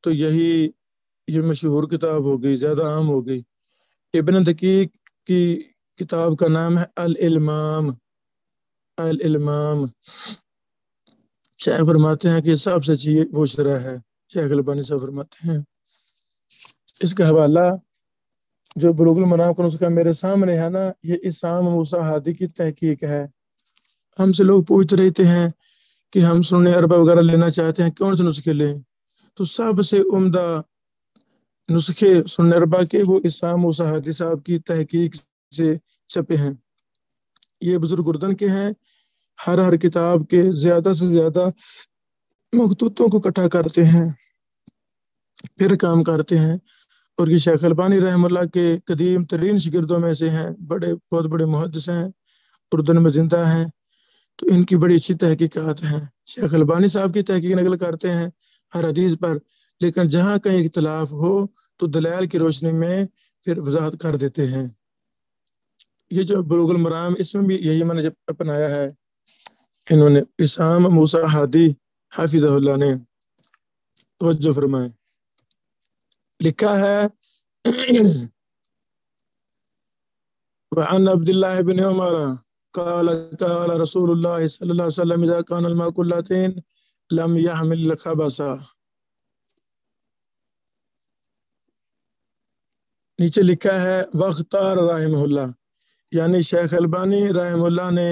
تو یہ مشہور کتاب ہو گئی، زیادہ عام ہو گئی. ابن دقیق کی کتاب کا نام ہے الالمام. الالمام. شیخ فرماتے ہیں کہ سب سے اچھی وہ شرح ہے. شیخ البانی صاحب فرماتے ہیں اس کا حوالہ جو بلوغ المرام کا نسخہ میرے سامنے ہے نا، یہ اسام موسیٰ ہادی کی تحقیق ہے. ہم سے لوگ پوچھ رہتے ہیں کہ ہم سنن اربع وغیرہ لینا چاہتے ہیں، کون سے نسخے لیں؟ تو سب سے عمدہ نسخے سنن اربع کے وہ اسام موسیٰ ہادی صاحب کی تحقیق سے چھپے ہیں. یہ بزرگ اردن کے ہیں، ہر کتاب کے زیادہ سے زیادہ مخطوطوں کو اکٹھا کرتے ہیں، پھر کام کرتے ہیں، اور یہ شیخ البانی رحم اللہ کے قدیم ترین شاگردوں میں سے ہیں، بہت بڑے محدث ہیں، اردن میں زندہ ہیں، تو ان کی بڑی اچھی تحقیقات ہیں۔ شیخ البانی صاحب کی تحقیق نقل کرتے ہیں ہر حدیث پر، لیکن جہاں کہیں اختلاف ہو تو دلائل کی روشنی میں پھر وضاحت کر دیتے ہیں۔ یہ جو بلوغ المرام، اس میں بھی یہی میں نے اپنایا ہے، انہوں نے اسام موسیٰ ہادی حافظہ اللہ نے، توجہ فرمائیں، لکھا ہے وعن عبد الله بن عمر قال رسول الله صلی اللہ علیہ وسلم اذا كان الماء قلتين لم يحمل الخبث۔ نیچے لکھا ہے واختار رحمہ اللہ، یعنی شیخ البانی رحمہ اللہ نے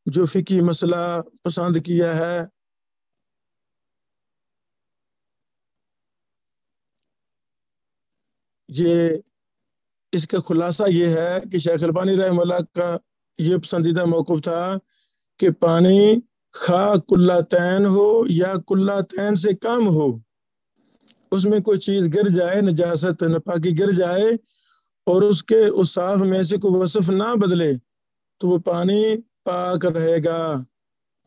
جو فقہی مسئلہ پسند کیا ہے، اس کا خلاصہ یہ ہے کہ شیخ البانی رحمہ اللہ کا یہ پسندیدہ موقف تھا کہ پانی خواہ قلتین ہو یا قلتین سے کم ہو، اس میں کوئی چیز گر جائے، نجاست ناپاکی گر جائے اور اس صاف میں سے کوئی وصف نہ بدلے تو وہ پانی پاک رہے گا،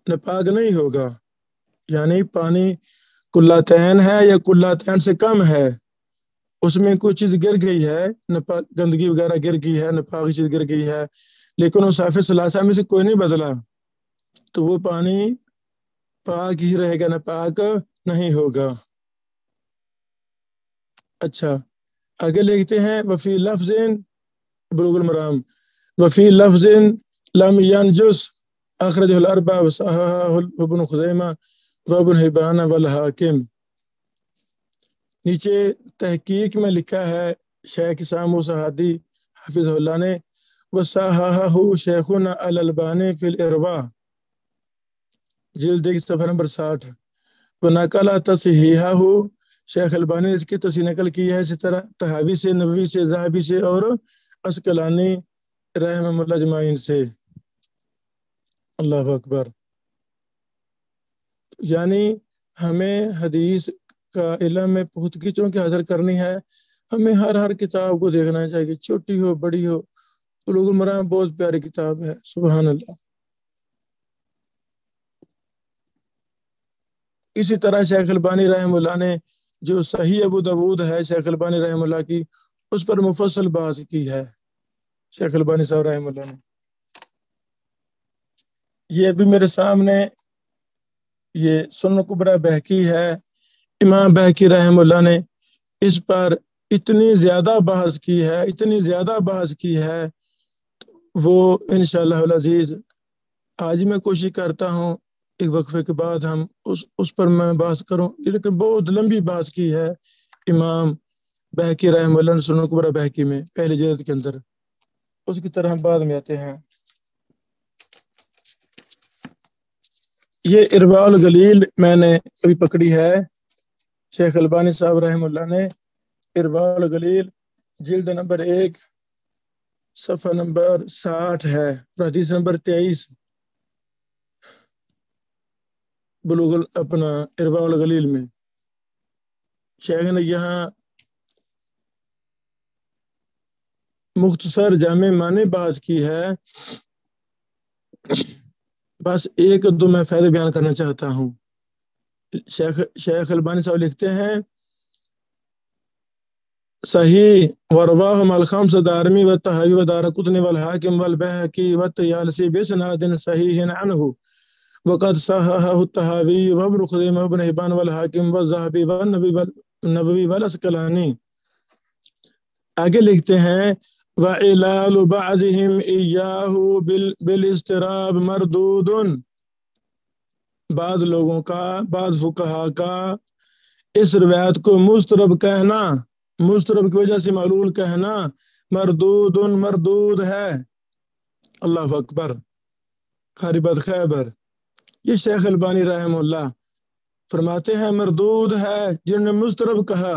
ناپاک نہیں ہوگا۔ یعنی پانی قلتین ہے یا قلتین سے کم ہے، اس میں کوئی چیز گر گئی ہے، گندگی وغیرہ گر گئی ہے، ناپاک چیز گر گئی ہے، لیکن اس صاف ثلاثہ میں سے کوئی نہیں بدلا تو وہ پانی پاک ہی رہے گا، ناپاک نہیں ہوگا۔ اچھا، آگے لکھتے ہیں وفی لفظ بلوغ المرام وفی لفظ لم ينجس اخرجہ الاربعہ وصححہ ابن خزیمہ وابن حبان والحاکم۔ نیچے تحقیق میں لکھا ہے شیخ اسام موسیٰ ہادی حافظ اللہ نے وصححہ شیخنا الالبانی فی الارواء، جلد 1 صفحہ نمبر 60، ونقل تصحیحہ، شیخ البانی نے اس کی تصحیح نقل کی ہے اسی طرح طحاوی سے، نووی سے، ذہبی سے اور عسقلانی رحمہ اللہ اجمعین سے۔ اللہ اکبر۔ یعنی ہمیں حدیث کا علم میں پختگی چونکہ حاصل کرنی ہے، ہمیں ہر کتاب کو دیکھنا چاہیے، چھوٹی ہو بڑی ہو۔ بلوغ المرام بہت پیاری کتاب ہے، سبحان اللہ۔ اسی طرح شیخ البانی رحمہ اللہ نے جو صحیح ابو داود ہے شیخ البانی رحمہ اللہ کی، اس پر مفصل بحث کی ہے شیخ البانی صاحب رحمہ اللہ نے۔ یہ ابھی میرے سامنے یہ سنن کبریٰ بہقی ہے، امام بہقی رحمہ اللہ نے اس پر اتنی زیادہ بحث کی ہے وہ انشاءاللہ العزیز آج میں کوشش کرتا ہوں ایک وقفے کے بعد ہم اس پر میں بحث کروں، لیکن بہت لمبی بحث کی ہے امام بہقی رحمہ اللہ نے سنن کبریٰ بہقی میں پہلی جلد کے اندر، اس کی طرح ہم بعد میں آتے ہیں۔ یہ ارواء الغلیل میں نے ابھی پکڑی ہے، شیخ البانی صاحب رحمہ اللہ نے ارواء الغلیل جلد نمبر 1 صفحہ نمبر 60 ہے، حدیث نمبر 23، بلوغ اپنا ارواء الغلیل میں شیخ نے یہاں مختصر جامع معنی بحث کی ہے، بس ایک دو میں فائدے بیان کرنا چاہتا ہوں۔ شیخ البانی صاحب لکھتے ہیں صحیح ورواہم الخمسہ دارمی والطحاوی ودارقطنی والحاکم والبیہقی والطیالسی بسناد صحیح عنہ وقد صححہ الطحاوی وابن خزیمہ وابن حبان والحاکم والذہبی والنووی والعسقلانی۔ آگے لکھتے ہیں وعلال بعضهم ایاہ بالاضطراب مردود، بعض لوگوں کا، بعض فقہا کا اس روایت کو مضطرب کہنا، مضطرب کی وجہ سے معلول کہنا مردود ہے۔ اللہ اکبر، خاربت خیبر۔ یہ شیخ البانی رحمہ اللہ فرماتے ہیں مردود ہے، جن نے مضطرب کہا۔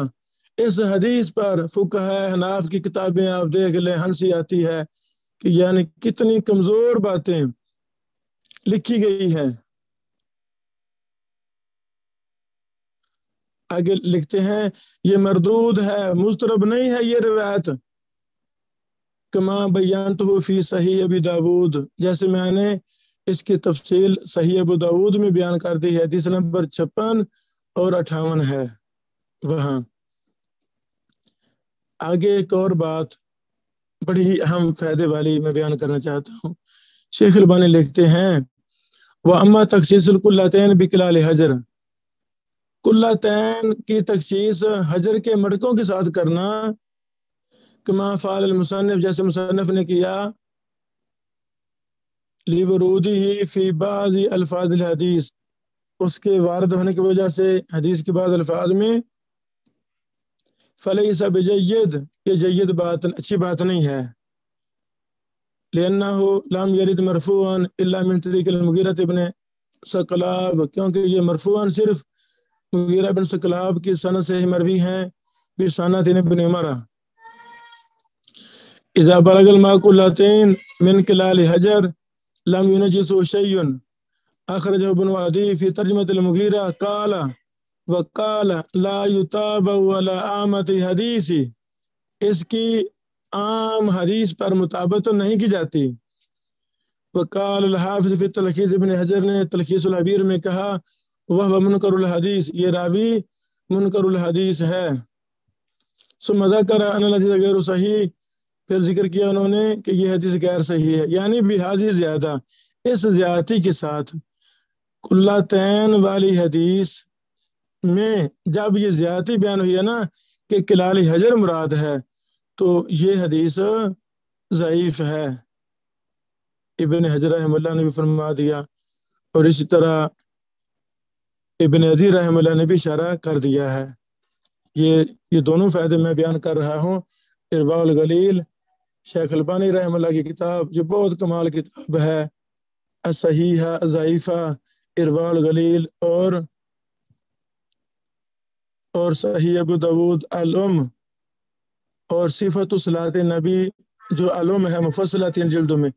اس حدیث پر فقہاء حناف کی کتابیں آپ دیکھ لیں، ہنسی آتی ہے، کہ یعنی کتنی کمزور باتیں لکھی گئی ہیں. آگے لکھتے ہیں یہ مردود ہے، مسترب نہیں ہے یہ روایت. کما بیانتہ فی صحیح ابی داود، جیسے میں نے اس کی تفصیل صحیح ابو داود میں بیان کر دی ہے. حدیث نمبر 56 اور 58 ہے وہاں. آگے ایک اور بات بڑی ہی اہم فائدے والی میں بیان کرنا چاہتا ہوں. شیخ البانی لکھتے ہیں وَأَمَّا تَخْصِيصُ الْقُلَّتَيْنِ بِقِلَالِ حجر، قلتین کی تخصیص حجر کے مڑکوں کے ساتھ کرنا، کما فعل المصنف، جیسے مصنف نے کیا، لِوَرُودِهِ فی بعض الفاظ الحدیث، اس کے وارد ہونے کی وجہ سے حدیث کے بعض الفاظ میں. فلیس بجید، یہ جید بات اچھی بات نہیں ہے. لأنه لم يرد مرفوعا الا من طریق المغیرہ ابن ثقلاب، کیونکہ یہ مرفوعا صرف مغیرہ بن ثقلاب کی سند سے ہی مروی ہیں بسند ابن عمر. اذا بلغ الماء قلتين من کلال حجر لم ينجسه شيء، اخرجه ابن عدی فی ترجمة المغیرہ قال وقال لا يتابع ولا عامت حدیث، اس کی عام حدیث پر مطابقت نہیں کی جاتی. وقال الحافظ فی تلخیص، ابن حجر نے تلخیص الحبیر میں کہا وہ منکر الحدیث، یہ راوی منکر الحدیث ہے. ثم ذکر ان الحدیث غیر صحیح، پھر ذکر کیا انہوں نے کہ یہ حدیث غیر صحیح ہے، یعنی بہذی زیادہ، اس زیادتی کے ساتھ. قلتین والی حدیث میں جب یہ زیادتی بیان ہوئی ہے نا کہ کلال حجر مراد ہے، تو یہ حدیث ضعیف ہے. ابن حجر رحمہ اللہ نے بھی فرما دیا، اور اسی طرح ابن عدی رحمہ اللہ نے بھی اشارہ کر دیا ہے. یہ دونوں فائدے میں بیان کر رہا ہوں. ارواء الغلیل، شیخ البانی رحمہ اللہ کی کتاب، جو بہت کمال کتاب ہے، الصحیحہ ضعیفہ، ارواء الغلیل اور صحیح ابو داود الام، اور صفت صلاۃ نبی جو علوم ہے مفصلہ 3 جلدوں میں.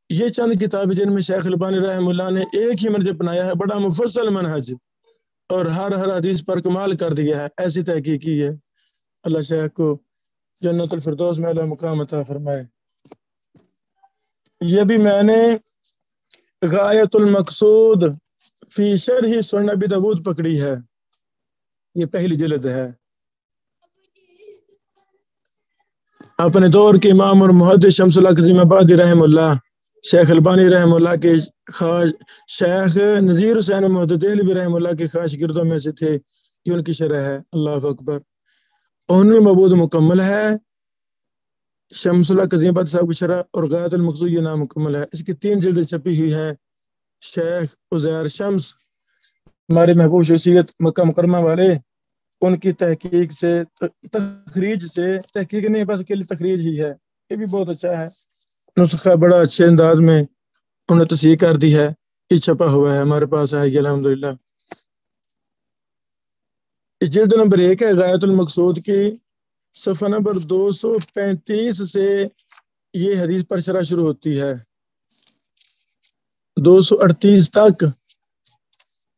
یہ چند کتابیں جن میں شیخ البانی رحمہ اللہ نے ایک ہی منہج اپنایا ہے، بڑا مفصل منہج، اور ہر حدیث پر کمال کر دیا ہے. ایسی تحقیق کی ہے. اللہ شیخ کو جنت الفردوس میں اعلی مقام عطا فرمائے. یہ بھی میں نے غایت المقصود فی شرح سنن ابی داود پکڑی ہے، یہ پہلی جلد ہے. اپنے دور کے امام اور محدث شمس اللہ قزیم آبادی رحمہ اللہ، شیخ البانی رحمہ اللہ کے شیخ نذیر حسین محدث دہلوی رحمہ اللہ کے خاص گردوں میں سے تھے. یہ ان کی شرح ہے. اللہ اکبر. اون المبعوث مکمل ہے، شمس اللہ قزیم آبادی صاحب کی شرح، اور غایت المقصود یہ نام مکمل ہے. اس کی 3 جلدیں چھپی ہوئی ہیں. شیخ عزیر شمس، ہمارے محبوب شخصیت مکہ مکرمہ والے، ان کی تحقیق سے، تخریج سے، تحقیق نہیں بس کے لیے تخریج ہی ہے. یہ بھی بہت اچھا ہے. نسخہ بڑا اچھے انداز میں انہوں نے تصحیح کر دی ہے. یہ چھپا ہوا ہے ہمارے پاس ہے، یہ الحمدللہ. جلد نمبر 1 ہے غایت المقصود کی، صفحہ نمبر 235 سے یہ حدیث پر شرح شروع ہوتی ہے، 238 تک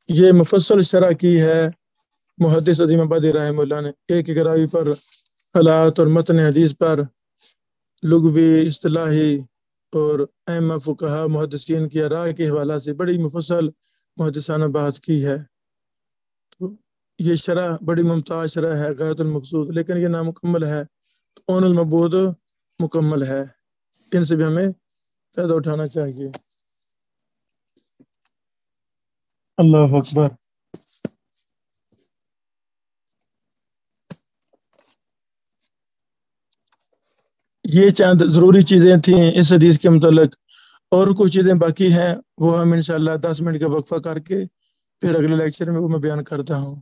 یہ مفصل شرح کی ہے محدث عظیم آبادی رحمہ اللہ نے، ایک ایک راوی پر، حالات اور متن حدیث پر، لغوی اصطلاحی اور ائمہ فقہا محدثین کی رائے کے حوالہ سے بڑی مفصل محدثانہ بحث کی ہے. تو یہ شرح بڑی ممتاز شرح ہے غایت المقصود، لیکن یہ نامکمل ہے. اون المبعوث مکمل ہے. ان سے بھی ہمیں فائدہ اٹھانا چاہیے. اللہ اکبر. یہ چند ضروری چیزیں تھیں اس حدیث کے متعلق، اور کچھ چیزیں باقی ہیں وہ ہم انشاءاللہ 10 منٹ کا وقفہ کر کے پھر اگلے لیکچر میں وہ میں بیان کرتا ہوں.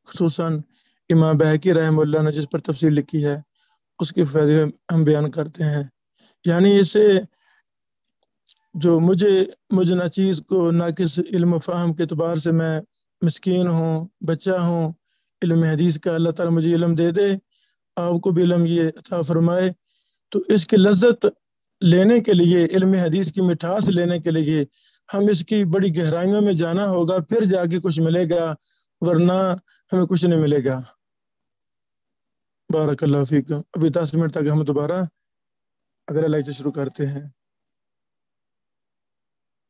خصوصاً امام بہقی رحمہ اللہ نے جس پر تفصیل لکھی ہے اس کے فائدے ہم بیان کرتے ہیں. یعنی اسے جو مجھے ناچیز کو ناقص علم و فہم کے اعتبار سے میں مسکین ہوں، بچہ ہوں، علم حدیث کا اللہ تعالیٰ مجھے علم دے دے، آپ کو بھی علم یہ عطا فرمائے. تو اس کی لذت لینے کے لیے، علم حدیث کی مٹھاس لینے کے لیے ہم اس کی بڑی گہرائیوں میں جانا ہوگا، پھر جا کے کچھ ملے گا، ورنہ ہمیں کچھ نہیں ملے گا۔ بارک اللہ فیکم۔ ابھی 10 منٹ تک ہم دوبارہ اگلا لیکچر شروع کرتے ہیں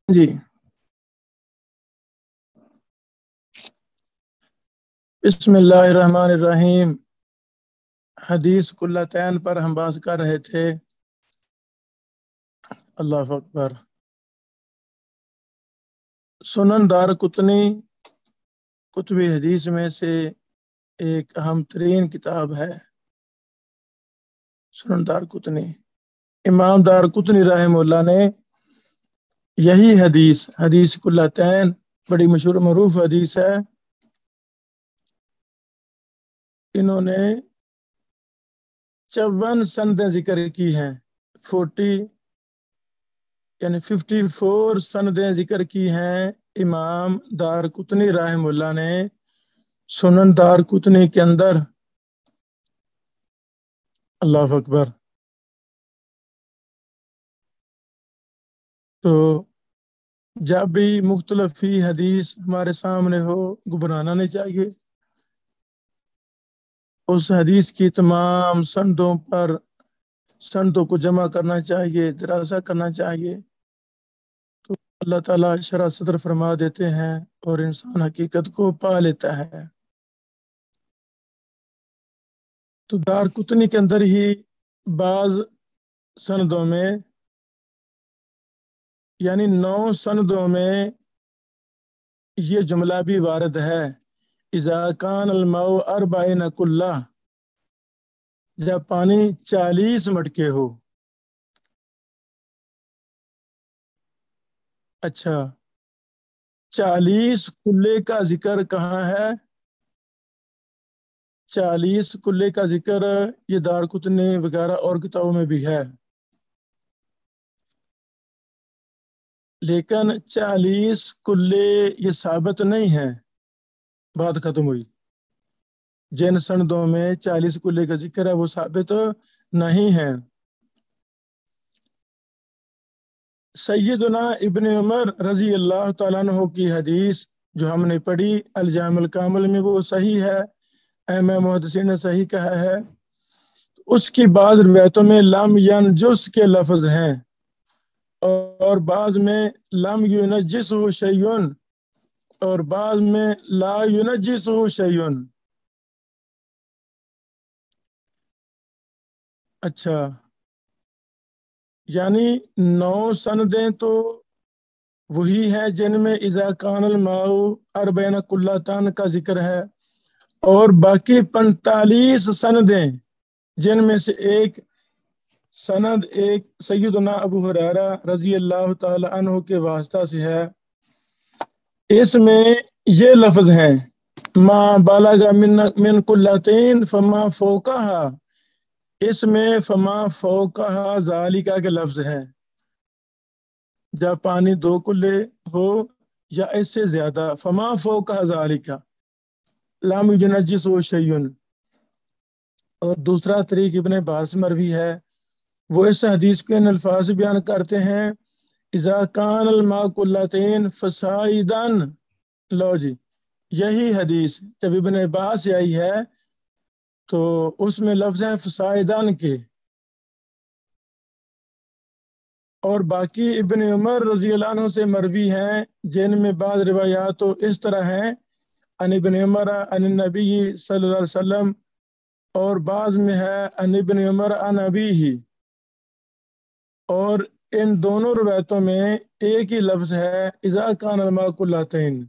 جی۔ بسم اللہ الرحمن الرحیم۔ حدیث کلتین پر ہم بات کر رہے تھے۔ اللہ اکبر۔ سنن دارقطنی کتب حدیث میں سے ایک اہم ترین کتاب ہے سنن دارقطنی۔ امام دارقطنی رحمہ اللہ نے یہی حدیث کلتین، بڑی مشہور معروف حدیث ہے، انہوں نے 54 سندیں ذکر کی ہیں، 54 سندیں ذکر کی ہیں امام دارقطنی رحمہ اللہ نے سنن دارقطنی کے اندر۔ اللہ اکبر۔ تو جب بھی مختلف ہی حدیث ہمارے سامنے ہو، گھبرانا نہیں چاہیے، اس حدیث کی تمام سندوں کو جمع کرنا چاہیے، دراسہ کرنا چاہیے، تو اللہ تعالیٰ شرح صدر فرما دیتے ہیں اور انسان حقیقت کو پا لیتا ہے۔ تو دارقطنی کے اندر ہی بعض سندوں میں، یعنی 9 سندوں میں یہ جملہ بھی وارد ہے، اذا کان الماء 40 کلہ، جب پانی 40 مٹکے ہو۔ اچھا، 40 کلے کا ذکر کہاں ہے؟ 40 کلے کا ذکر یہ دارقطنی وغیرہ اور کتابوں میں بھی ہے، لیکن 40 کلے یہ ثابت نہیں ہے۔ بات ختم ہوئی۔ جن سندوں میں 40 کلے کا ذکر ہے وہ ثابت نہیں ہے۔ سیدنا ابن عمر رضی اللہ تعالیٰ عنہ کی حدیث جو ہم نے پڑھی الجامع الکامل میں، وہ صحیح ہے، امام محدثین نے صحیح کہا ہے۔ اس کی بعض روایتوں میں لم ینجس کے لفظ ہیں اور بعض میں لم ینجسہ شیئن اور بعض میں لا ینجسہ شیئن۔ اچھا، یعنی 9 سندیں تو وہی ہیں جن میں اذا کان الماء 40 کلۃ کا ذکر ہے، اور باقی 45 سندیں جن میں سے ایک سند سیدنا ابو ہریرہ رضی اللہ تعالی عنہ کے واسطہ سے ہے، اس میں یہ لفظ ہیں ما بلغ من کلتین فما فوقہا، اس میں فما فوقہا ذالکہ کے لفظ ہیں، جب پانی 2 کلے ہو یا اس سے زیادہ، فما فوقہا ذالکہ لم ینجسہ شیئن۔ اور دوسرا طریق ابن عباس مروی ہے، وہ اس حدیث کے ان الفاظ بیان کرتے ہیں اذا کان الماء کلتین فصاعدا۔ لو جی، یہی حدیث جب ابن عباس سے آئی ہے تو اس میں لفظ ہیں فصاعدان کے، اور باقی ابن عمر رضی اللہ عنہ سے مروی ہیں جن میں بعض روایات تو اس طرح ہیں ان ابن عمر ان النبی صلی اللہ علیہ وسلم، اور بعض میں ہے ان ابن عمر ان ابیہ، اور ان دونوں روایتوں میں ایک ہی لفظ ہے اذا کان الماء کلتین۔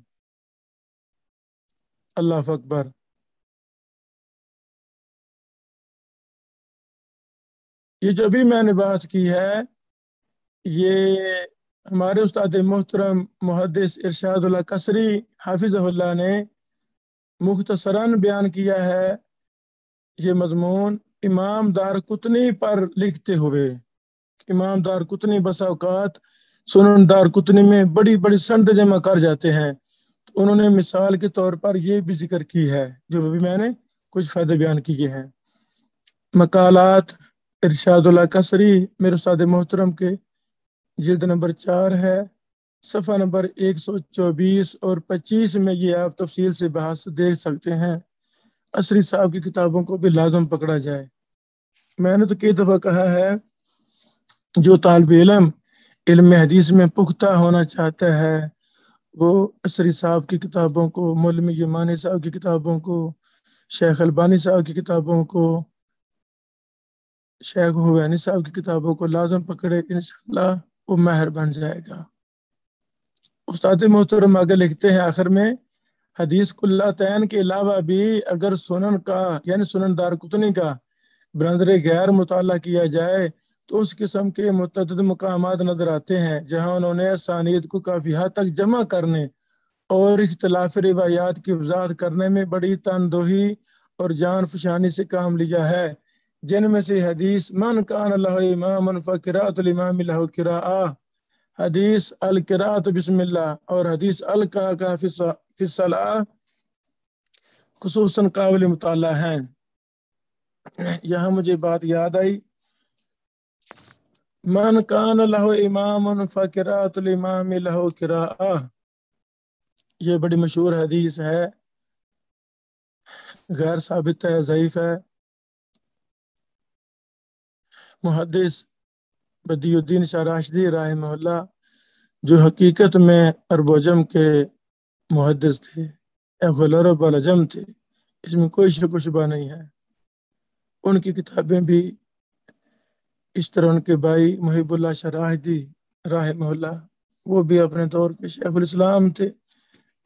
اللہ اکبر۔ یہ جو بھی میں نے بات کی ہے یہ ہمارے استاد محترم محدث ارشاد اللہ قصری حافظہ اللہ نے مختصراً بیان کیا ہے، یہ مضمون امام دارقطنی پر لکھتے ہوئے۔ امام دارقطنی بسا اوقات سنن دارقطنی میں بڑی بڑی سند جمع کر جاتے ہیں، تو انہوں نے مثال کے طور پر یہ بھی ذکر کی ہے جو بھی میں نے کچھ فائدے بیان کیے ہیں۔ مقالات ارشاد اللہ قصری میرے استاد محترم کے جلد نمبر 4 ہے، صفحہ نمبر 124 اور 25 میں یہ آپ تفصیل سے بحث دیکھ سکتے ہیں۔ قصری صاحب کی کتابوں کو بھی لازم پکڑا جائے۔ میں نے تو کئی دفعہ کہا ہے، جو طالب علم حدیث میں پختہ ہونا چاہتا ہے وہ قصری صاحب کی کتابوں کو، مولوی یمانی صاحب کی کتابوں کو، شیخ البانی صاحب کی کتابوں کو، شیخ ہوینی صاحب کی کتابوں کو لازم پکڑے، انشاءاللہ وہ ماہر بن جائے گا۔ استاد محترم آگے لکھتے ہیں آخر میں، حدیث کلاتین کے علاوہ بھی اگر سنن کا یعنی سنن دارقطنی کا برندر غیر مطالعہ کیا جائے تو اس قسم کے متعدد مقامات نظر آتے ہیں جہاں انہوں نے اسانید کو کافی حد تک جمع کرنے اور اختلاف روایات کی وضاحت کرنے میں بڑی تندہی اور جان فشانی سے کام لیا ہے، جن میں سے حدیث من کان لہ امام فقراۃ الامام لہ قراءۃ، حدیث القراءۃ بسم اللہ اور حدیث القعقع فی الصلاۃ خصوصاً قابل مطالعہ ہیں۔ یہاں مجھے بات یاد آئی، من کان لہ امام فقراءۃ الامام لہ قراءۃ، یہ بڑی مشہور حدیث ہے، غیر ثابت ہے، ضعیف ہے۔ محدث بدیع الدین شاہ راشدی رحمہ اللہ جو حقیقت میں عرب و عجم کے محدث تھے، غلرب والعجم تھے، اس میں کوئی شک و شبہ نہیں ہے۔ ان کی کتابیں بھی اس طرح ان کے بھائی محب اللہ شاہ راشدی رحمہ اللہ، وہ بھی اپنے دور کے شیخ الاسلام تھے۔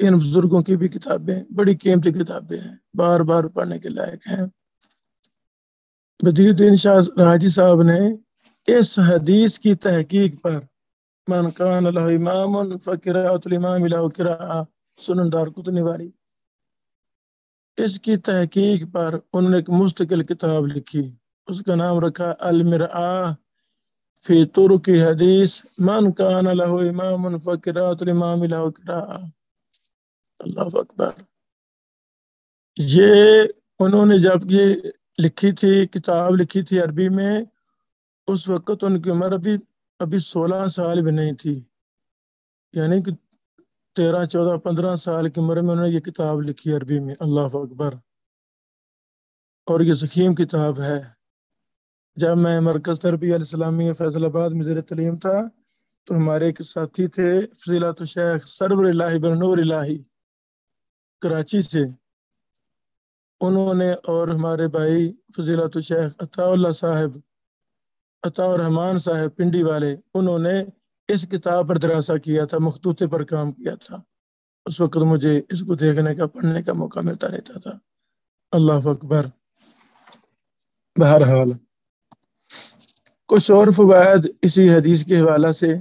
ان بزرگوں کی بھی کتابیں بڑی قیمتی کتابیں ہیں، بار بار پڑھنے کے لائق ہیں۔ بدیع الدین شاہ راشدی صاحب نے اس حدیث کی تحقیق پر من کان لہ امام فقراۃ الامام لہ قراءۃ سنن دارقطنی والی، اس کی تحقیق پر انہوں نے ایک مستقل کتاب لکھی، اس کا نام رکھا المرآۃ فی طرق حدیث من کان لہ امام فقراۃ الامام لہ قراءۃ۔ اللہ اکبر۔ یہ انہوں نے جب یہ لکھی تھی، کتاب لکھی تھی عربی میں، اس وقت ان کی عمر ابھی 16 سال بھی نہیں تھی، یعنی کہ 13 14 15 سال کی عمر میں انہوں نے یہ کتاب لکھی عربی میں۔ اللہ اکبر۔ اور یہ ضخیم کتاب ہے۔ جب میں مرکز تربیہ الاسلامیہ فیصل آباد میں زیر تعلیم تھا تو ہمارے ایک ساتھی تھے فضیلت الشیخ سرور الہی بن نور الہی کراچی سے، انہوں نے اور ہمارے بھائی فضیلت الشیخ عطا اللہ صاحب، عطا الرحمان صاحب پنڈی والے، انہوں نے اس کتاب پر دراسہ کیا تھا، مخطوطے پر کام کیا تھا۔ اس وقت مجھے اس کو دیکھنے کا پڑھنے کا موقع ملتا رہتا تھا۔ اللہ اکبر۔ بہرحال کچھ اور فوائد اسی حدیث کے حوالہ سے۔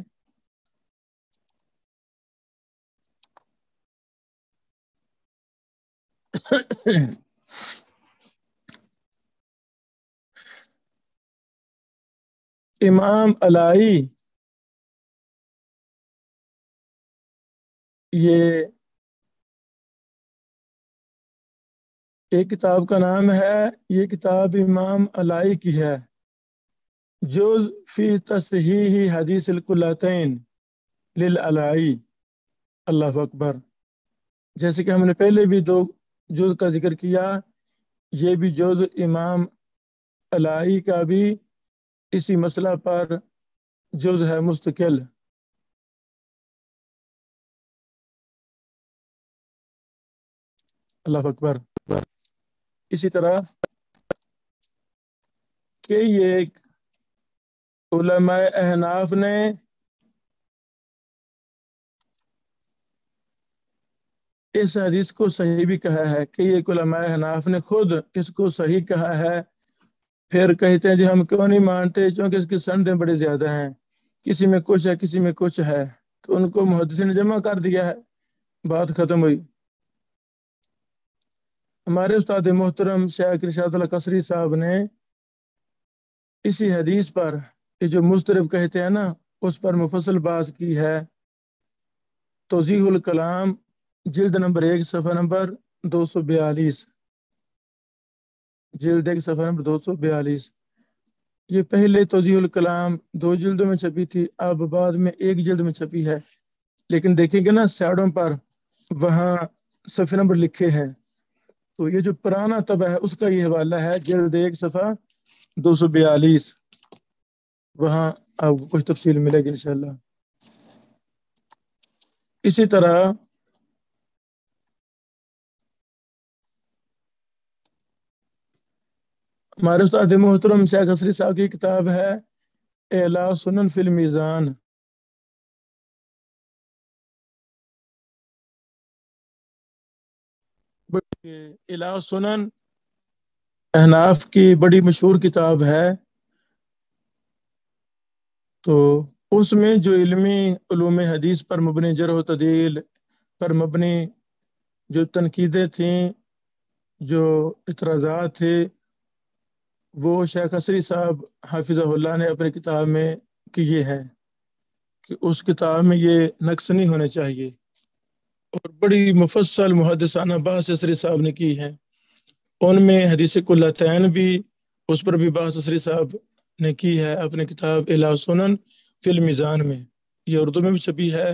امام علائی یہ ایک کتاب کا نام ہے، یہ کتاب امام علائی کی ہے، جز فی تصحیح حدیث الکلاتین للعلائی۔ اللہ اکبر۔ جیسے کہ ہم نے پہلے بھی 2 جز کا ذکر کیا، یہ بھی جز امام علائی کا بھی اسی مسئلہ پر جز ہے مستقل۔ اللہ اکبر۔ اسی طرح کہ یہ علماء احناف نے اس حدیث کو صحیح بھی کہا ہے، کہ یہ علماء احناف نے خود اس کو صحیح کہا ہے، پھر کہتے ہیں جی ہم کیوں نہیں مانتے، چونکہ اس کی سندیں بڑی زیادہ ہیں، کسی میں کچھ ہے کسی میں کچھ ہے، تو ان کو محدثین نے جمع کر دیا ہے، بات ختم ہوئی۔ ہمارے استاد محترم شیخ ارشاد اللہ قصری صاحب نے اسی حدیث پر، یہ جو مضطرب کہتے ہیں نا، اس پر مفصل بات کی ہے۔ توضیح الکلام جلد نمبر 1 صفحہ نمبر 242، جلد 1 صفحہ نمبر 242۔ یہ پہلے توضیح الکلام 2 جلدوں میں چھپی تھی، اب بعد میں 1 جلد میں چھپی ہے، لیکن دیکھیں گے نا سائڈوں پر وہاں صفحے نمبر لکھے ہیں، تو یہ جو پرانا طبع ہے اس کا یہ حوالہ ہے جلد 1 صفحہ 242، وہاں آپ کو کچھ تفصیل ملے گی انشاءاللہ۔ اسی طرح ہمارے استاد محترم شیخ اسری صاحب کی کتاب ہے اعلاء سنن فی المیزان، اعلاء سنن احناف کی بڑی مشہور کتاب ہے، تو اس میں جو علمی علوم حدیث پر مبنی جرح و تعدیل پر مبنی جو تنقیدیں تھیں، جو اعتراضات تھے، وہ شیخ اسری صاحب حافظہ اللہ نے اپنی کتاب میں کیے ہیں کہ اس کتاب میں یہ نقص نہیں ہونے چاہیے، اور بڑی مفصل محدثانہ بحث اسری صاحب نے کی ہے، ان میں حدیث کلتین بھی، اس پر بھی بحث اسری صاحب نے کی ہے اپنی کتاب اعلاء سنن فی المیزان میں، یہ اردو میں بھی چھپی ہے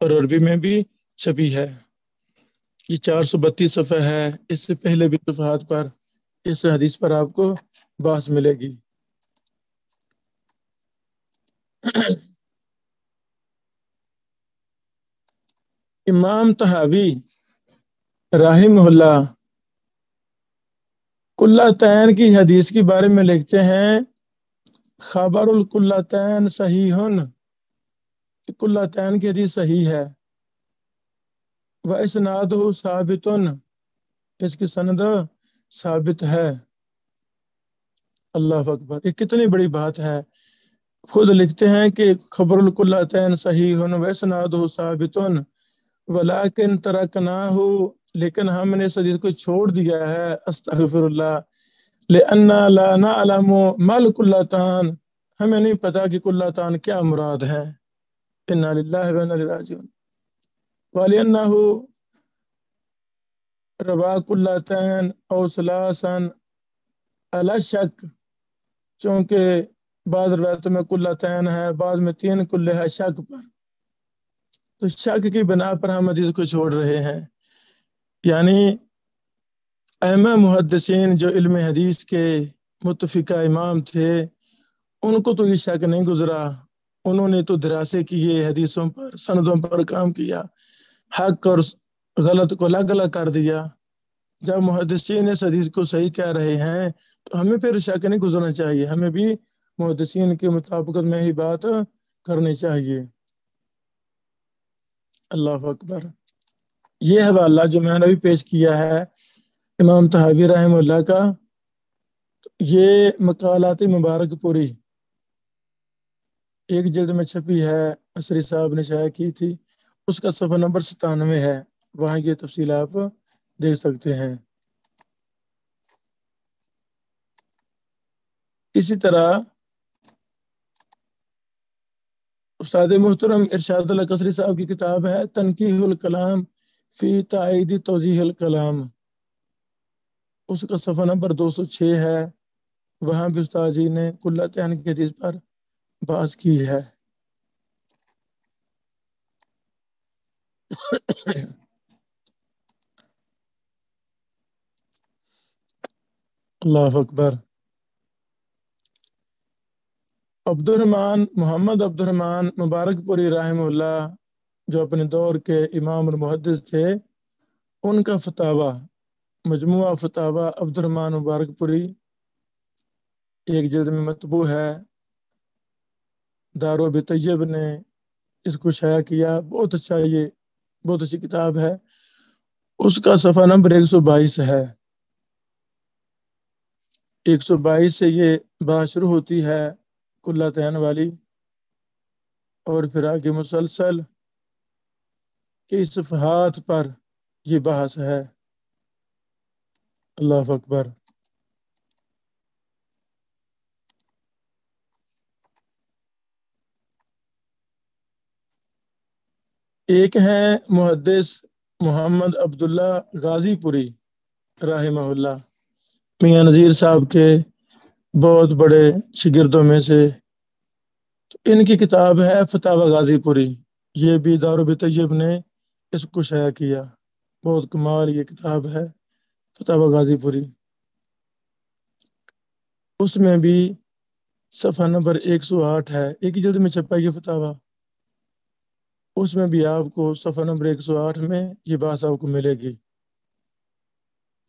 اور عربی میں بھی چھپی ہے، یہ 432 صفحہ ہے، اس سے پہلے بھی صفحات پر اس حدیث پر آپ کو بحث ملے گی۔ امام طحاوی رحمہ اللہ کلتین کی حدیث کے بارے میں لکھتے ہیں خبر الکلتین صحیح، کلتین کی حدیث صحیح ہے، واسنادہ ثابت، اس کی سند ثابت ہے۔ اللہ اکبر، یہ کتنی بڑی بات ہے، خود لکھتے ہیں کہ خبر الکلتین صحیح واسنادہ ثابت ولکن ترکناہ، لیکن ہم نے اس حدیث کو چھوڑ دیا ہے، استغفر اللہ، لأننا لا نعلم ما الکلتان، ہمیں نہیں پتا کہ کلتان کیا مراد ہے، انا للہ و انا الیہ راجعون، ولأنہ روا کلتین او ثلاثا علی شک، چونکہ بعض روایتوں میں کلتین ہے، بعض میں 3 کلے ہے شک پر، تو شک کی بنا پر ہم حدیث کو چھوڑ رہے ہیں، یعنی ائمہ محدثین جو علم حدیث کے متفقہ امام تھے، ان کو تو یہ شک نہیں گزرا، انہوں نے تو دراسے کیے حدیثوں پر، سندوں پر کام کیا، حق اور غلط کو الگ الگ کر دیا، جب محدثین اس حدیث کو صحیح کہہ رہے ہیں تو ہمیں پھر شک نہیں گزرنا چاہیے، ہمیں بھی محدثین کے مطابقت میں ہی بات کرنی چاہیے۔ اللہ اکبر، یہ حوالہ جو میں نے ابھی پیش کیا ہے امام طحاوی رحمہ اللہ کا، یہ مقالات مبارک پوری 1 جلد میں چھپی ہے، اسری صاحب نے شائع کی تھی، اس کا صفحہ نمبر 97 ہے، وہاں یہ تفصیل آپ دیکھ سکتے ہیں۔ اسی طرح استاد محترم ارشاد اللہ قصری صاحب کی کتاب ہے تنقیح الکلام فی تائید توضیح الکلام، اس کا صفحہ نمبر 206 ہے، وہاں بھی استاد جی نے کلتین کی حدیث پر بحث کی ہے۔ اللہ اکبر، محمد عبد الرحمن مبارک پوری رحمہ اللہ جو اپنے دور کے امام اور محدث تھے، ان کا فتاوی مجموعہ فتاوی عبد الرحمن مبارک پوری 1 جلد میں مطبوع ہے، دار ابی طیب نے اس کو شائع کیا، بہت اچھا، یہ بہت اچھی کتاب ہے، اس کا صفحہ نمبر 122 ہے، 122 سے یہ بات شروع ہوتی ہے کلتین والی، اور پھر آگے مسلسل کئی صفحات پر یہ بحث ہے۔ اللہ اکبر، ایک ہے محدث محمد عبداللہ غازی پوری رحمہ اللہ، میاں نذیر صاحب کے بہت بڑے شاگردوں میں سے. تو ان کی کتاب ہے فتاوی غازی پوری. یہ بھی دارالطیب نے اس کو شائع کیا. بہت کمال یہ کتاب ہے فتاوی غازی پوری. اس میں بھی صفحہ نمبر 108 ہے. ایک ہی جلد میں چھپا یہ فتاوی. اس میں بھی آپ کو صفحہ نمبر 108 میں یہ بات آپ کو ملے گی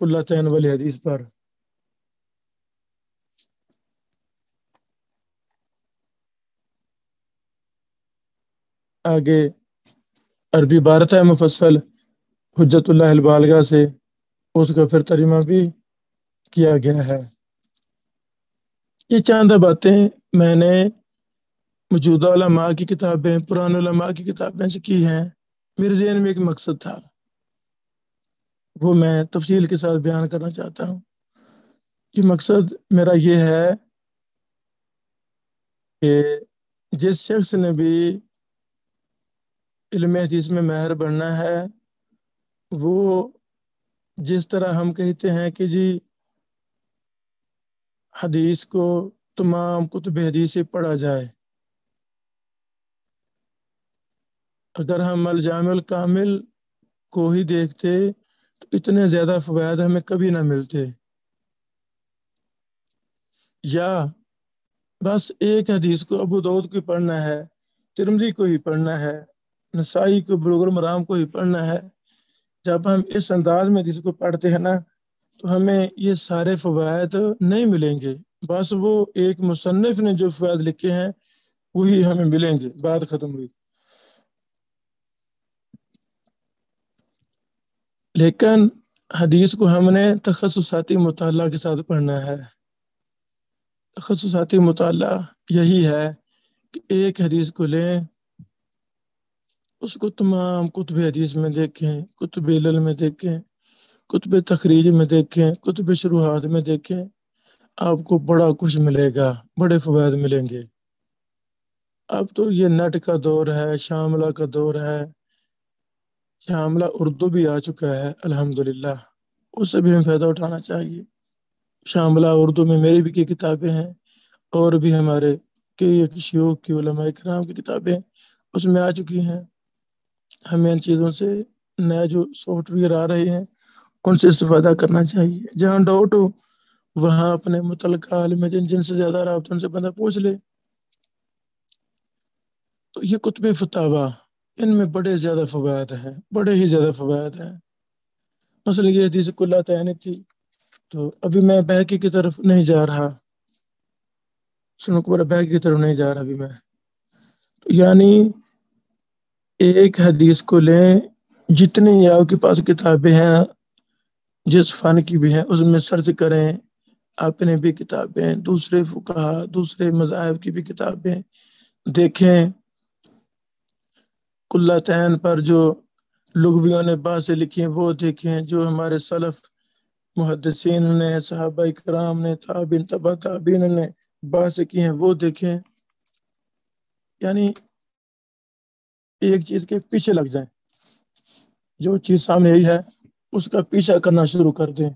کلتین والی حدیث پر. آگے عربی عبارت ہے مفصل حجت اللہ البالغہ سے. اس کا پھر ترجمہ بھی کیا گیا ہے. یہ چند باتیں میں نے موجودہ علماء کی کتابیں پرانے علماء کی کتابیں سے کی ہیں. میرے ذہن میں ایک مقصد تھا وہ میں تفصیل کے ساتھ بیان کرنا چاہتا ہوں. یہ مقصد میرا یہ ہے کہ جس شخص نے بھی علم حدیث میں ماہر بننا ہے وہ جس طرح ہم کہتے ہیں کہ جی حدیث کو تمام کتب حدیث سے پڑھا جائے. اگر ہم الجامع الکامل کو ہی دیکھتے تو اتنے زیادہ فوائد ہمیں کبھی نہ ملتے. یا بس ایک حدیث کو ابو داؤد کو پڑھنا ہے, ترمذی کو ہی پڑھنا ہے, نسائی کو بلوغ المرام کو ہی پڑھنا ہے. جب ہم اس انداز میں حدیث کو پڑھتے ہیں نا تو ہمیں یہ سارے فوائد نہیں ملیں گے. بس وہ ایک مصنف نے جو فوائد لکھے ہیں وہی ہمیں ملیں گے. بات ختم ہوئی. لیکن حدیث کو ہم نے تخصصاتی مطالعہ کے ساتھ پڑھنا ہے. تخصصاتی مطالعہ یہی ہے کہ ایک حدیث کو لیں, اس کو تمام کتب حدیث میں دیکھیں, کتب علل میں دیکھیں, کتب تخریج میں دیکھیں, کتب شروحات میں دیکھیں. آپ کو بڑا کچھ ملے گا, بڑے فوائد ملیں گے. اب تو یہ نیٹ کا دور ہے, شاملہ کا دور ہے. شاملہ اردو بھی آ چکا ہے الحمدللہ, اس سے بھی ہمیں فائدہ اٹھانا چاہیے. شاملہ اردو میں میری بھی کی کتابیں ہیں اور بھی ہمارے کئی شیوخ کی علماء کرام کی کتابیں اس میں آ چکی ہیں. ہمیں ان چیزوں سے نئے جو سافٹ ویئر آ رہے ہیں ان سے استفادہ کرنا چاہیے. جہاں ڈاؤٹ ہو وہاں اپنے متعلقہ عالم جن سے زیادہ رابطہ ان سے بندہ پوچھ لے. تو یہ کتب فتاوی ان میں بڑے زیادہ فوائد ہیں, بڑے ہی زیادہ فوائد ہیں. مثلا یہ حدیث کلتین تھی تو ابھی میں بحقی کی طرف نہیں جا رہا, سنکبر بحقی کی طرف نہیں جا رہا ابھی میں. تو یعنی ایک حدیث کو لیں, جتنی آپ کے پاس کتابیں ہیں جس فن کی بھی ہیں اس میں سرچ کریں. اپنے بھی کتابیں, دوسرے فقہا دوسرے مذاہب کی بھی کتابیں دیکھیں. کلتین پر جو لغویوں نے باتیں لکھی ہیں وہ دیکھیں, جو ہمارے سلف محدثین نے, صحابہ کرام نے, تابعین تبع تابعین نے باتیں کی ہیں وہ دیکھیں. یعنی ایک چیز کے پیچھے لگ جائیں, جو چیز سامنے آئی ہے اس کا پیچھا کرنا شروع کر دیں.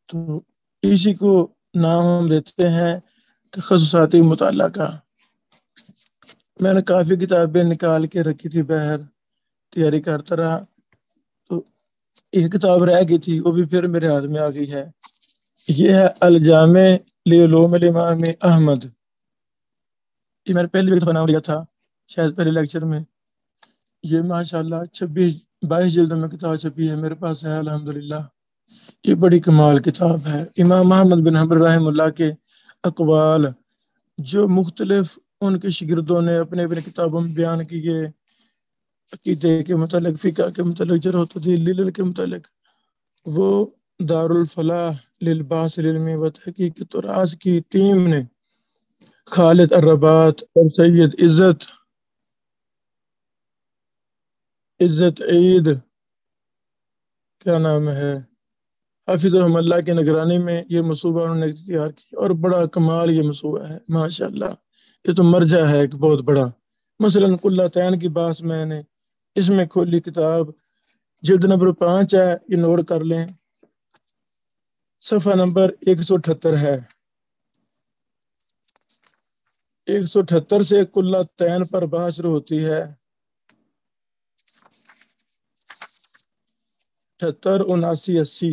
تو اسی کو نام ہم دیتے ہیں تخصصاتی مطالعہ کا. میں نے کافی کتابیں نکال کے رکھی تھی, باہر تیاری کرتا رہا تو ایک کتاب رہ گئی تھی وہ بھی پھر میرے ہاتھ میں آ گئی ہے. یہ ہے الجامع لعلوم الامام احمد. یہ میں نے پہلی بھی دفعہ نام لیا تھا شاید پہلے لیکچر میں. یہ ماشاءاللہ 22 جلد میں کتاب چھپی ہے, میرے پاس ہے الحمدللہ. یہ بڑی کمال کتاب ہے. امام احمد بن حنبل رحمہ اللہ کے اقوال جو مختلف ان کے شاگردوں نے اپنے اپنے کتابوں میں بیان کیے, عقیدے کے متعلق, فقہ کے متعلق, جرح و تعدیل علل کے متعلق, وہ دارالفلاح للباس العلمی و تحقیق طراز کی ٹیم نے خالد الرباط اور سید عزت عید کیا نام ہے, حافظ رحم اللہ کی نگرانی میں یہ منصوبہ انہوں نے تیار کیا اور بڑا کمال یہ منصوبہ ہے ماشاءاللہ. یہ تو مرجع ہے ایک بہت بڑا. مثلا کلتین کی بات میں نے اس میں کھولی کتاب, جلد نمبر 5 ہے, یہ نوٹ کر لیں, صفحہ نمبر 178 ہے. 178 سے کلتین پر بحث شروع ہوتی ہے. 78 79 80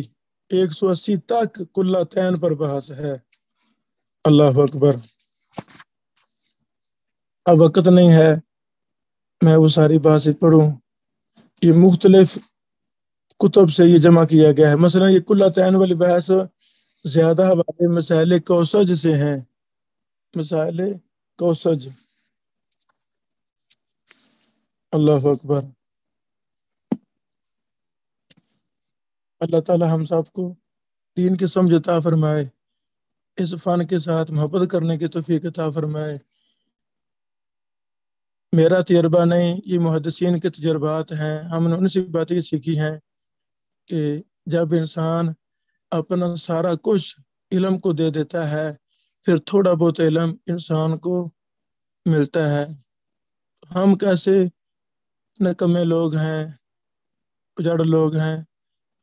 180 تک کلتین پر بحث ہے. اللہ اکبر. اب وقت نہیں ہے میں وہ ساری بحثیں پڑھوں. یہ مختلف کتب سے یہ جمع کیا گیا ہے. مثلا یہ کلتین والی بحث زیادہ حوالے مسائل کوسج سے ہیں. مسائل کوسج. اللہ اکبر. اللہ تعالی ہم سب کو دین کی سمجھ عطا فرمائے. اس فن کے ساتھ محبت کرنے کی توفیق عطا فرمائے. میرا تجربہ نہیں، یہ محدثین کے تجربات ہیں. ہم نے ان سے باتیں سیکھی ہیں کہ جب انسان اپنا سارا کچھ علم کو دے دیتا ہے پھر تھوڑا بہت علم انسان کو ملتا ہے. ہم کیسے نکمے لوگ ہیں، اجڑ لوگ ہیں.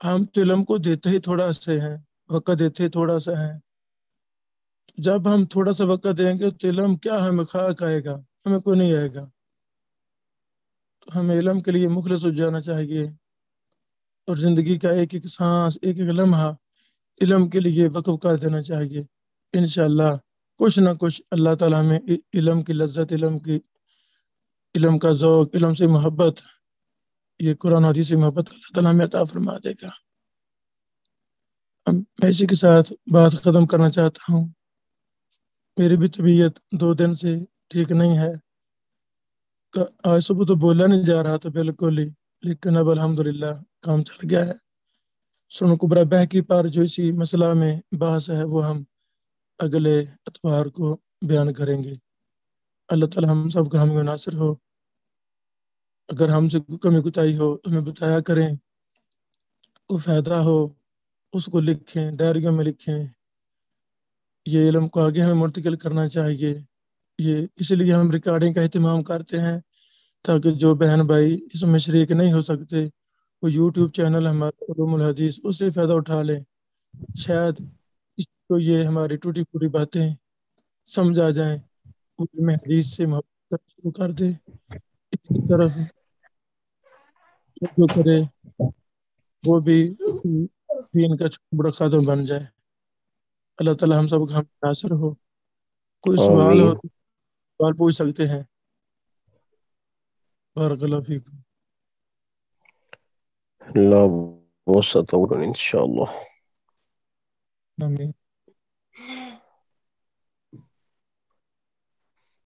ہم تو علم کو دیتے ہی تھوڑا سے ہیں، وقت دیتے ہی تھوڑا سا ہیں. جب ہم تھوڑا سا وقت دیں گے تو علم کیا ہمیں خاک آئے گا، ہمیں کوئی نہیں آئے گا. تو ہمیں علم کے لیے مخلص ہو جانا چاہیے اور زندگی کا ایک ایک سانس ایک ایک لمحہ علم کے لیے وقف کر دینا چاہیے. انشاءاللہ کچھ نہ کچھ اللہ تعالیٰ ہمیں علم کی لذت، علم کا ذوق، علم سے محبت، یہ قرآن حدیث سے محبت اللہ تعالیٰ ہمیں عطا فرما دے گا. میں اسی کے ساتھ بات ختم کرنا چاہتا ہوں. میری بھی طبیعت 2 دن سے ٹھیک نہیں ہے. آج صبح تو بولا نہیں جا رہا تھا بالکل ہی، لیکن اب الحمدللہ کام چل گیا ہے. سنن کبریٰ بہقی پر جو اسی مسئلہ میں بحث ہے وہ ہم اگلے اتوار کو بیان کریں گے. اللہ تعالی ہم سب کا حامی و ناصر ہو. اگر ہم سے کوئی کمی کوتاہی ہو تو ہمیں بتایا کریں. کوئی فائدہ ہو اس کو لکھیں، ڈائریوں میں لکھیں. یہ علم کو آگے ہمیں منتقل کرنا چاہیے. یہ اس لیے ہم ریکارڈنگ کا اہتمام کرتے ہیں تاکہ جو بہن بھائی اس میں شریک نہیں ہو سکتے وہ یوٹیوب چینل ہمارا علوم الحدیث اس سے فائدہ اٹھا لیں. شاید اس کو یہ ہماری ٹوٹی پوری باتیں سمجھ آ جائیں، علم حدیث سے محبت شروع کر دے، اس کی طرف جو کرے وہ بھی دین کا چھوٹا بڑا قدم بن جائے. اللہ تعالی ہم سب کا ہم ناصر ہو. کوئی سوال ہو آمین. تو سوال پوچھ سکتے ہیں. بارک اللہ فیکم. لا وسط إن شاء الله. آمین.